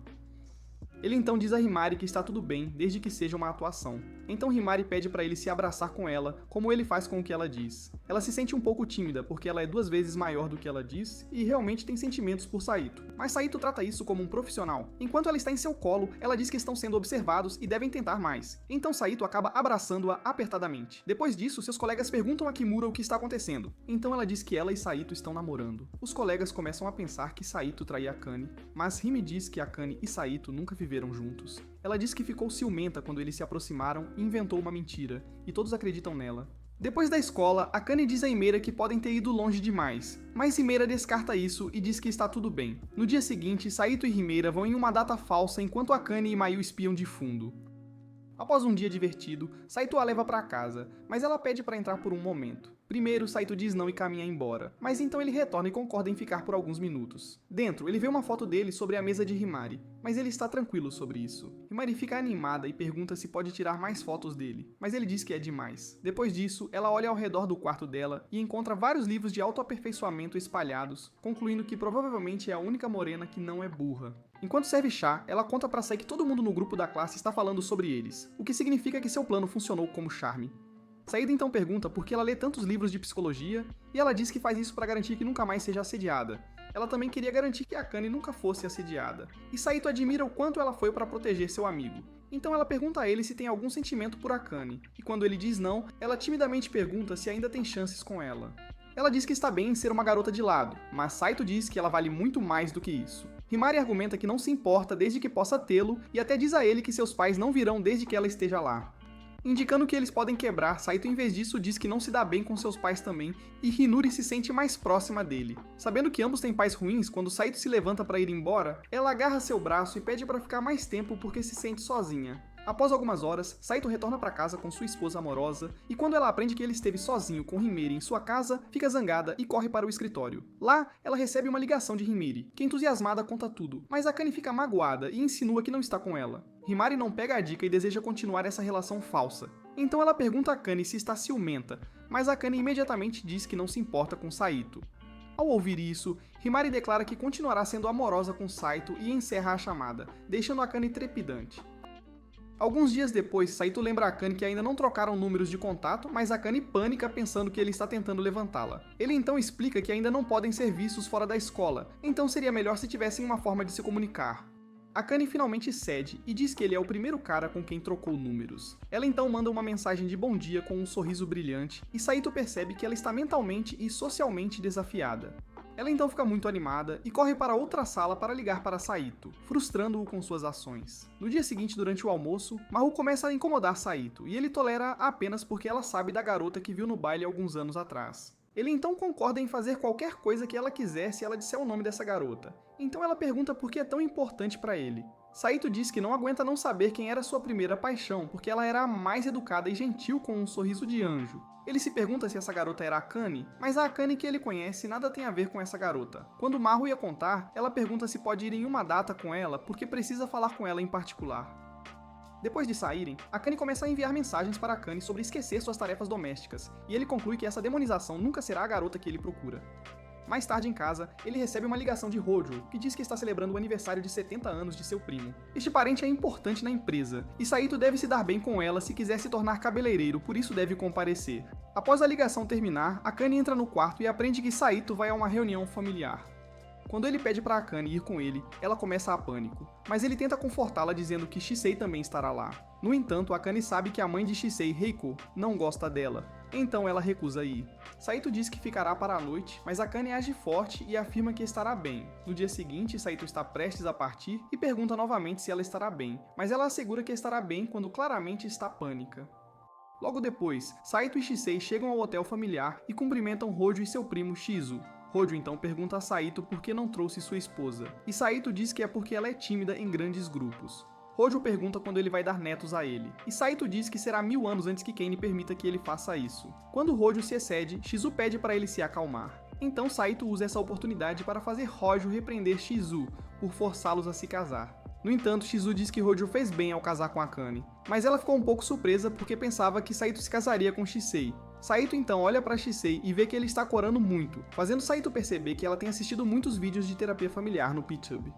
Ele então diz a Himari que está tudo bem, desde que seja uma atuação. Então Himari pede para ele se abraçar com ela, como ele faz com o que ela diz. Ela se sente um pouco tímida, porque ela é 2 vezes maior do que ela diz, e realmente tem sentimentos por Saito. Mas Saito trata isso como um profissional. Enquanto ela está em seu colo, ela diz que estão sendo observados e devem tentar mais. Então Saito acaba abraçando-a apertadamente. Depois disso, seus colegas perguntam a Kimura o que está acontecendo. Então ela diz que ela e Saito estão namorando. Os colegas começam a pensar que Saito traía Akane, mas Hime diz que Akane e Saito nunca viveram juntos. Ela diz que ficou ciumenta quando eles se aproximaram e inventou uma mentira, e todos acreditam nela. Depois da escola, Akane diz a Himera que podem ter ido longe demais, mas Himera descarta isso e diz que está tudo bem. No dia seguinte, Saito e Himera vão em uma data falsa enquanto Akane e Mayu espiam de fundo. Após um dia divertido, Saito a leva para casa, mas ela pede para entrar por um momento. Primeiro, Saito diz não e caminha embora, mas então ele retorna e concorda em ficar por alguns minutos. Dentro, ele vê uma foto dele sobre a mesa de Himari, mas ele está tranquilo sobre isso. Himari fica animada e pergunta se pode tirar mais fotos dele, mas ele diz que é demais. Depois disso, ela olha ao redor do quarto dela e encontra vários livros de autoaperfeiçoamento espalhados, concluindo que provavelmente é a única morena que não é burra. Enquanto serve chá, ela conta pra Sai que todo mundo no grupo da classe está falando sobre eles, o que significa que seu plano funcionou como charme. Saída então pergunta por que ela lê tantos livros de psicologia, e ela diz que faz isso para garantir que nunca mais seja assediada. Ela também queria garantir que Akane nunca fosse assediada. E Saito admira o quanto ela foi para proteger seu amigo. Então ela pergunta a ele se tem algum sentimento por Akane, e quando ele diz não, ela timidamente pergunta se ainda tem chances com ela. Ela diz que está bem em ser uma garota de lado, mas Saito diz que ela vale muito mais do que isso. Himari argumenta que não se importa desde que possa tê-lo, e até diz a ele que seus pais não virão desde que ela esteja lá. indicando que eles podem quebrar. Saito em vez disso diz que não se dá bem com seus pais também, e Hinuri se sente mais próxima dele. Sabendo que ambos têm pais ruins, quando Saito se levanta para ir embora, ela agarra seu braço e pede para ficar mais tempo porque se sente sozinha. Após algumas horas, Saito retorna para casa com sua esposa amorosa, e quando ela aprende que ele esteve sozinho com Himeri em sua casa, fica zangada e corre para o escritório. Lá, ela recebe uma ligação de Himeri, que entusiasmada conta tudo, mas Akane fica magoada e insinua que não está com ela. Himari não pega a dica e deseja continuar essa relação falsa. Então ela pergunta a Akane se está ciumenta, mas Akane imediatamente diz que não se importa com Saito. Ao ouvir isso, Himari declara que continuará sendo amorosa com Saito e encerra a chamada, deixando Akane trepidante. Alguns dias depois, Saito lembra a Akane que ainda não trocaram números de contato, mas Akane pânica pensando que ele está tentando levantá-la. Ele então explica que ainda não podem ser vistos fora da escola, então seria melhor se tivessem uma forma de se comunicar. Akane finalmente cede e diz que ele é o primeiro cara com quem trocou números. Ela então manda uma mensagem de bom dia com um sorriso brilhante, e Saito percebe que ela está mentalmente e socialmente desafiada. Ela então fica muito animada e corre para outra sala para ligar para Saito, frustrando-o com suas ações. No dia seguinte, durante o almoço, Maru começa a incomodar Saito, e ele tolera apenas porque ela sabe da garota que viu no baile alguns anos atrás. Ele então concorda em fazer qualquer coisa que ela quiser se ela disser o nome dessa garota. Então ela pergunta por que é tão importante para ele. Saito diz que não aguenta não saber quem era sua primeira paixão, porque ela era a mais educada e gentil com um sorriso de anjo. Ele se pergunta se essa garota era Akane, mas a Akane que ele conhece nada tem a ver com essa garota. Quando Maru ia contar, ela pergunta se pode ir em uma data com ela, porque precisa falar com ela em particular. Depois de saírem, Akane começa a enviar mensagens para Akane sobre esquecer suas tarefas domésticas, e ele conclui que essa demonização nunca será a garota que ele procura. Mais tarde em casa, ele recebe uma ligação de Hojo, que diz que está celebrando o aniversário de 70 anos de seu primo. Este parente é importante na empresa, e Saito deve se dar bem com ela se quiser se tornar cabeleireiro, por isso deve comparecer. Após a ligação terminar, Akane entra no quarto e aprende que Saito vai a uma reunião familiar. Quando ele pede para Akane ir com ele, ela começa a pânico, mas ele tenta confortá-la dizendo que Shisei também estará lá. No entanto, Akane sabe que a mãe de Shisei, Reiko, não gosta dela, então ela recusa ir. Saito diz que ficará para a noite, mas Akane age forte e afirma que estará bem. No dia seguinte, Saito está prestes a partir e pergunta novamente se ela estará bem, mas ela assegura que estará bem quando claramente está pânica. Logo depois, Saito e Shisei chegam ao hotel familiar e cumprimentam Hojo e seu primo Shizu. Hojo então pergunta a Saito por que não trouxe sua esposa, e Saito diz que é porque ela é tímida em grandes grupos. Hojo pergunta quando ele vai dar netos a ele, e Saito diz que será 1000 anos antes que Kane permita que ele faça isso. Quando Hojo se excede, Shizu pede para ele se acalmar. Então Saito usa essa oportunidade para fazer Hojo repreender Shizu por forçá-los a se casar. No entanto, Shizu diz que Hojo fez bem ao casar com Akane, mas ela ficou um pouco surpresa porque pensava que Saito se casaria com Shisei. Saito então olha para Shisei e vê que ele está corando muito, fazendo Saito perceber que ela tem assistido muitos vídeos de terapia familiar no PTube.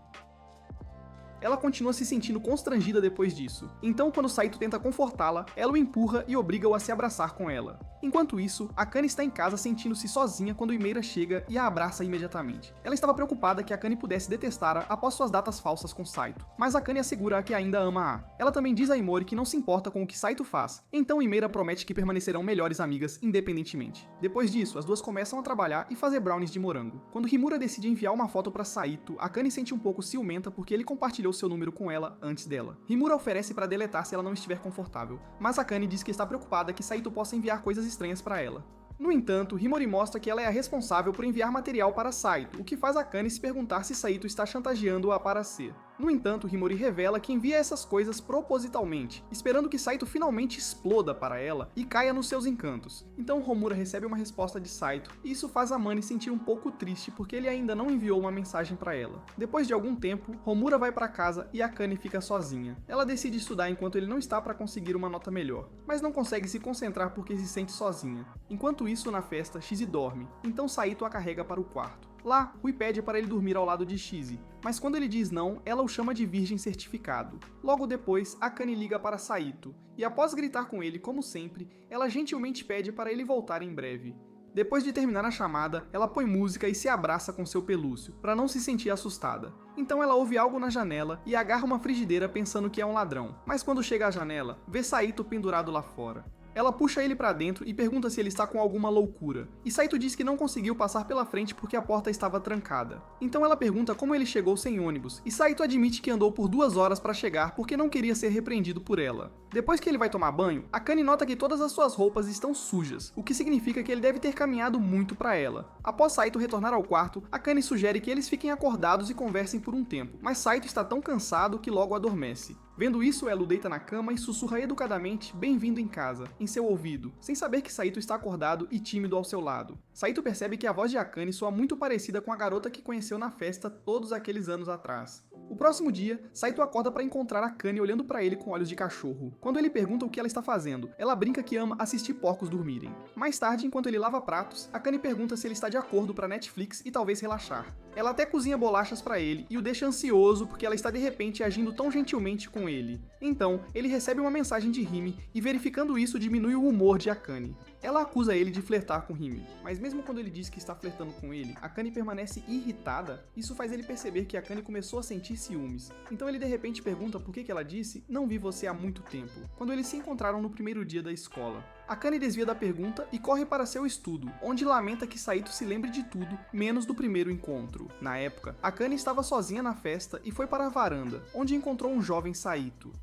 Ela continua se sentindo constrangida depois disso, então quando Saito tenta confortá-la, ela o empurra e obriga-o a se abraçar com ela. Enquanto isso, Akane está em casa sentindo-se sozinha quando Imeira chega e a abraça imediatamente. Ela estava preocupada que Akane pudesse detestá-la após suas datas falsas com Saito, mas Akane assegura que ainda ama-a. Ela também diz a Imori que não se importa com o que Saito faz, então Imeira promete que permanecerão melhores amigas independentemente. Depois disso, as duas começam a trabalhar e fazer brownies de morango. Quando Himura decide enviar uma foto para Saito, Akane sente um pouco ciumenta porque ele compartilhou seu número com ela antes dela. Himura oferece para deletar se ela não estiver confortável, mas Akane diz que está preocupada que Saito possa enviar coisas estranhas para ela. No entanto, Himori mostra que ela é a responsável por enviar material para Saito, o que faz Akane se perguntar se Saito está chantageando-a para ser. No entanto, Himori revela que envia essas coisas propositalmente, esperando que Saito finalmente exploda para ela e caia nos seus encantos. Então Homura recebe uma resposta de Saito, e isso faz Amane sentir um pouco triste porque ele ainda não enviou uma mensagem para ela. Depois de algum tempo, Homura vai para casa e Akane fica sozinha. Ela decide estudar enquanto ele não está para conseguir uma nota melhor, mas não consegue se concentrar porque se sente sozinha. Enquanto isso, na festa, Shizi dorme, então Saito a carrega para o quarto. Lá, Rui pede para ele dormir ao lado de Shizi, mas quando ele diz não, ela o chama de virgem certificado. Logo depois, Akane liga para Saito, e após gritar com ele como sempre, ela gentilmente pede para ele voltar em breve. Depois de terminar a chamada, ela põe música e se abraça com seu pelúcio, para não se sentir assustada. Então ela ouve algo na janela e agarra uma frigideira pensando que é um ladrão, mas quando chega à janela, vê Saito pendurado lá fora. Ela puxa ele pra dentro e pergunta se ele está com alguma loucura, e Saito diz que não conseguiu passar pela frente porque a porta estava trancada. Então ela pergunta como ele chegou sem ônibus, e Saito admite que andou por 2 horas para chegar porque não queria ser repreendido por ela. Depois que ele vai tomar banho, Akane nota que todas as suas roupas estão sujas, o que significa que ele deve ter caminhado muito para ela. Após Saito retornar ao quarto, Akane sugere que eles fiquem acordados e conversem por um tempo, mas Saito está tão cansado que logo adormece. Vendo isso, Elo deita na cama e sussurra educadamente "bem-vindo em casa" em seu ouvido, sem saber que Saito está acordado e tímido ao seu lado. Saito percebe que a voz de Akane soa muito parecida com a garota que conheceu na festa todos aqueles anos atrás. O próximo dia, Saito acorda para encontrar Akane olhando para ele com olhos de cachorro. Quando ele pergunta o que ela está fazendo, ela brinca que ama assistir porcos dormirem. Mais tarde, enquanto ele lava pratos, Akane pergunta se ele está de acordo para Netflix e talvez relaxar. Ela até cozinha bolachas para ele e o deixa ansioso porque ela está de repente agindo tão gentilmente com ele. Então, ele recebe uma mensagem de Hime e verificando isso diminui o humor de Akane. Ela acusa ele de flertar com Hime, mas mesmo quando ele diz que está flertando com ele, Akane permanece irritada. Isso faz ele perceber que Akane começou a sentir ciúmes. Então ele de repente pergunta por que ela disse "não vi você há muito tempo", quando eles se encontraram no primeiro dia da escola. Akane desvia da pergunta e corre para seu estudo, onde lamenta que Saito se lembre de tudo, menos do primeiro encontro. Na época, Akane estava sozinha na festa e foi para a varanda, onde encontrou um jovem Saito.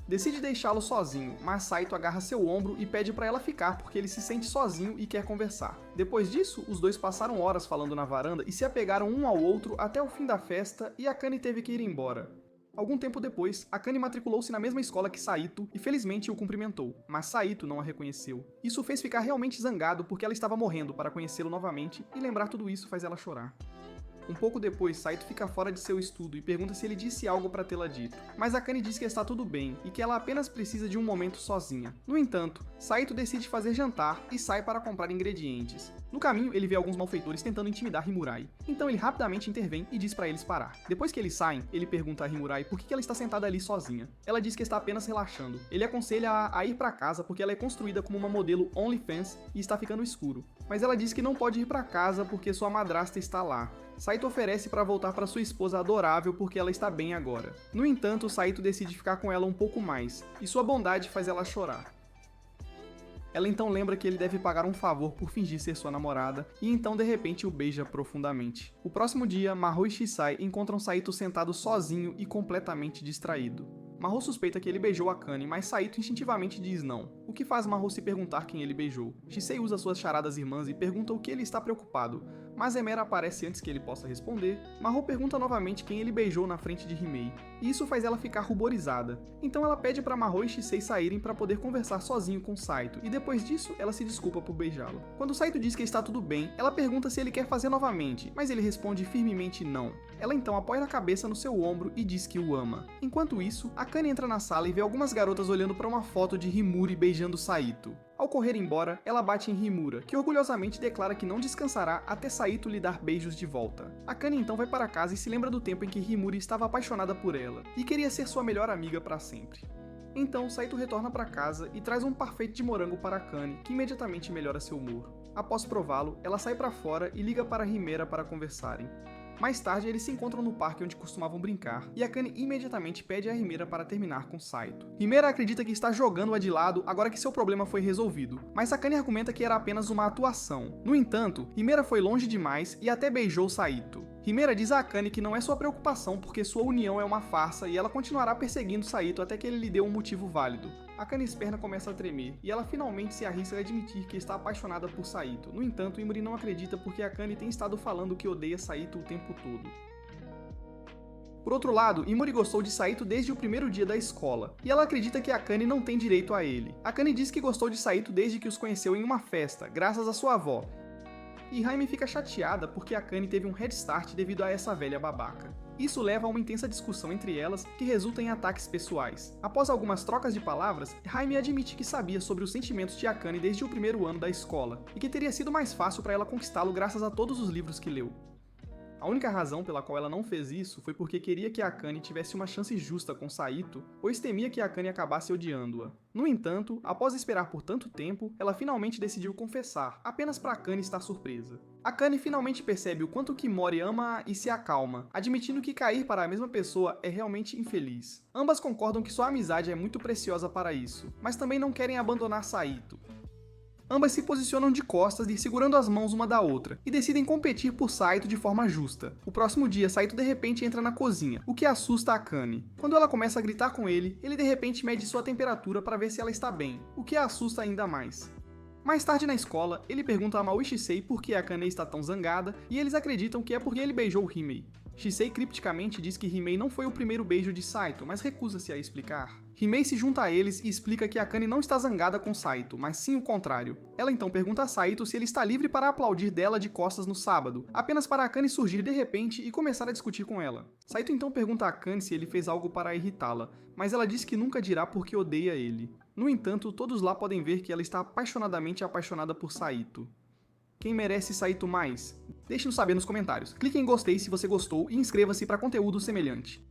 Decide deixá-lo sozinho, mas Saito agarra seu ombro e pede para ela ficar porque ele se sente sozinho e quer conversar. Depois disso, os dois passaram horas falando na varanda e se apegaram um ao outro até o fim da festa e Akane teve que ir embora. Algum tempo depois, Akane matriculou-se na mesma escola que Saito e felizmente o cumprimentou, mas Saito não a reconheceu. Isso o fez ficar realmente zangado porque ela estava morrendo para conhecê-lo novamente e lembrar tudo isso faz ela chorar. Um pouco depois, Saito fica fora de seu estudo e pergunta se ele disse algo para tê-la dito, mas Akane diz que está tudo bem e que ela apenas precisa de um momento sozinha. No entanto, Saito decide fazer jantar e sai para comprar ingredientes. No caminho, ele vê alguns malfeitores tentando intimidar Himurai, então ele rapidamente intervém e diz para eles parar. Depois que eles saem, ele pergunta a Himurai por que ela está sentada ali sozinha. Ela diz que está apenas relaxando. Ele aconselha a ir para casa porque ela é construída como uma modelo OnlyFans e está ficando escuro, mas ela diz que não pode ir para casa porque sua madrasta está lá. Saito oferece para voltar para sua esposa adorável porque ela está bem agora. No entanto, Saito decide ficar com ela um pouco mais, e sua bondade faz ela chorar. Ela então lembra que ele deve pagar um favor por fingir ser sua namorada, e então de repente o beija profundamente. O próximo dia, Mahou e Shisai encontram Saito sentado sozinho e completamente distraído. Mahou suspeita que ele beijou Akane, mas Saito instintivamente diz não, o que faz Mahou se perguntar quem ele beijou. Shisei usa suas charadas irmãs e pergunta o que ele está preocupado, mas Emera aparece antes que ele possa responder. Mahou pergunta novamente quem ele beijou na frente de Himei, e isso faz ela ficar ruborizada. Então ela pede para Mahou e Shisei saírem para poder conversar sozinho com Saito, e depois disso ela se desculpa por beijá-lo. Quando Saito diz que está tudo bem, ela pergunta se ele quer fazer novamente, mas ele responde firmemente não. Ela então apoia a cabeça no seu ombro e diz que o ama. Enquanto isso, Akane entra na sala e vê algumas garotas olhando para uma foto de Himuri beijando Saito. Ao correr embora, ela bate em Himura, que orgulhosamente declara que não descansará até Saito lhe dar beijos de volta. Akane então vai para casa e se lembra do tempo em que Himuri estava apaixonada por ela, e queria ser sua melhor amiga para sempre. Então, Saito retorna para casa e traz um parfait de morango para Akane, que imediatamente melhora seu humor. Após prová-lo, ela sai para fora e liga para Himera para conversarem. Mais tarde, eles se encontram no parque onde costumavam brincar, e Akane imediatamente pede a Himera para terminar com Saito. Himera acredita que está jogando-a de lado agora que seu problema foi resolvido, mas Akane argumenta que era apenas uma atuação. No entanto, Himera foi longe demais e até beijou Saito. Himera diz a Akane que não é sua preocupação porque sua união é uma farsa e ela continuará perseguindo Saito até que ele lhe dê um motivo válido. Akane's perna começa a tremer e ela finalmente se arrisca a admitir que está apaixonada por Saito. No entanto, Himuri não acredita porque Akane tem estado falando que odeia Saito o tempo todo. Por outro lado, Himuri gostou de Saito desde o primeiro dia da escola, e ela acredita que Akane não tem direito a ele. Akane diz que gostou de Saito desde que os conheceu em uma festa, graças à sua avó. E Haime fica chateada porque Akane teve um head start devido a essa velha babaca. Isso leva a uma intensa discussão entre elas, que resulta em ataques pessoais. Após algumas trocas de palavras, Haime admite que sabia sobre os sentimentos de Akane desde o primeiro ano da escola, e que teria sido mais fácil para ela conquistá-lo graças a todos os livros que leu. A única razão pela qual ela não fez isso foi porque queria que Akane tivesse uma chance justa com Saito, pois temia que Akane acabasse odiando-a. No entanto, após esperar por tanto tempo, ela finalmente decidiu confessar, apenas para Akane estar surpresa. Akane finalmente percebe o quanto Kimori ama e se acalma, admitindo que cair para a mesma pessoa é realmente infeliz. Ambas concordam que sua amizade é muito preciosa para isso, mas também não querem abandonar Saito. Ambas se posicionam de costas e segurando as mãos uma da outra, e decidem competir por Saito de forma justa. O próximo dia, Saito de repente entra na cozinha, o que assusta Akane. Quando ela começa a gritar com ele de repente mede sua temperatura para ver se ela está bem, o que a assusta ainda mais. Mais tarde na escola, ele pergunta a Maui Shisei por que Akane está tão zangada, e eles acreditam que é porque ele beijou Himei. Shisei cripticamente diz que Himei não foi o primeiro beijo de Saito, mas recusa-se a explicar. Himei se junta a eles e explica que Akane não está zangada com Saito, mas sim o contrário. Ela então pergunta a Saito se ele está livre para aplaudir dela de costas no sábado, apenas para Akane surgir de repente e começar a discutir com ela. Saito então pergunta a Akane se ele fez algo para irritá-la, mas ela diz que nunca dirá porque odeia ele. No entanto, todos lá podem ver que ela está apaixonadamente apaixonada por Saito. Quem merece Saito mais? Deixe-nos saber nos comentários. Clique em gostei se você gostou e inscreva-se para conteúdo semelhante.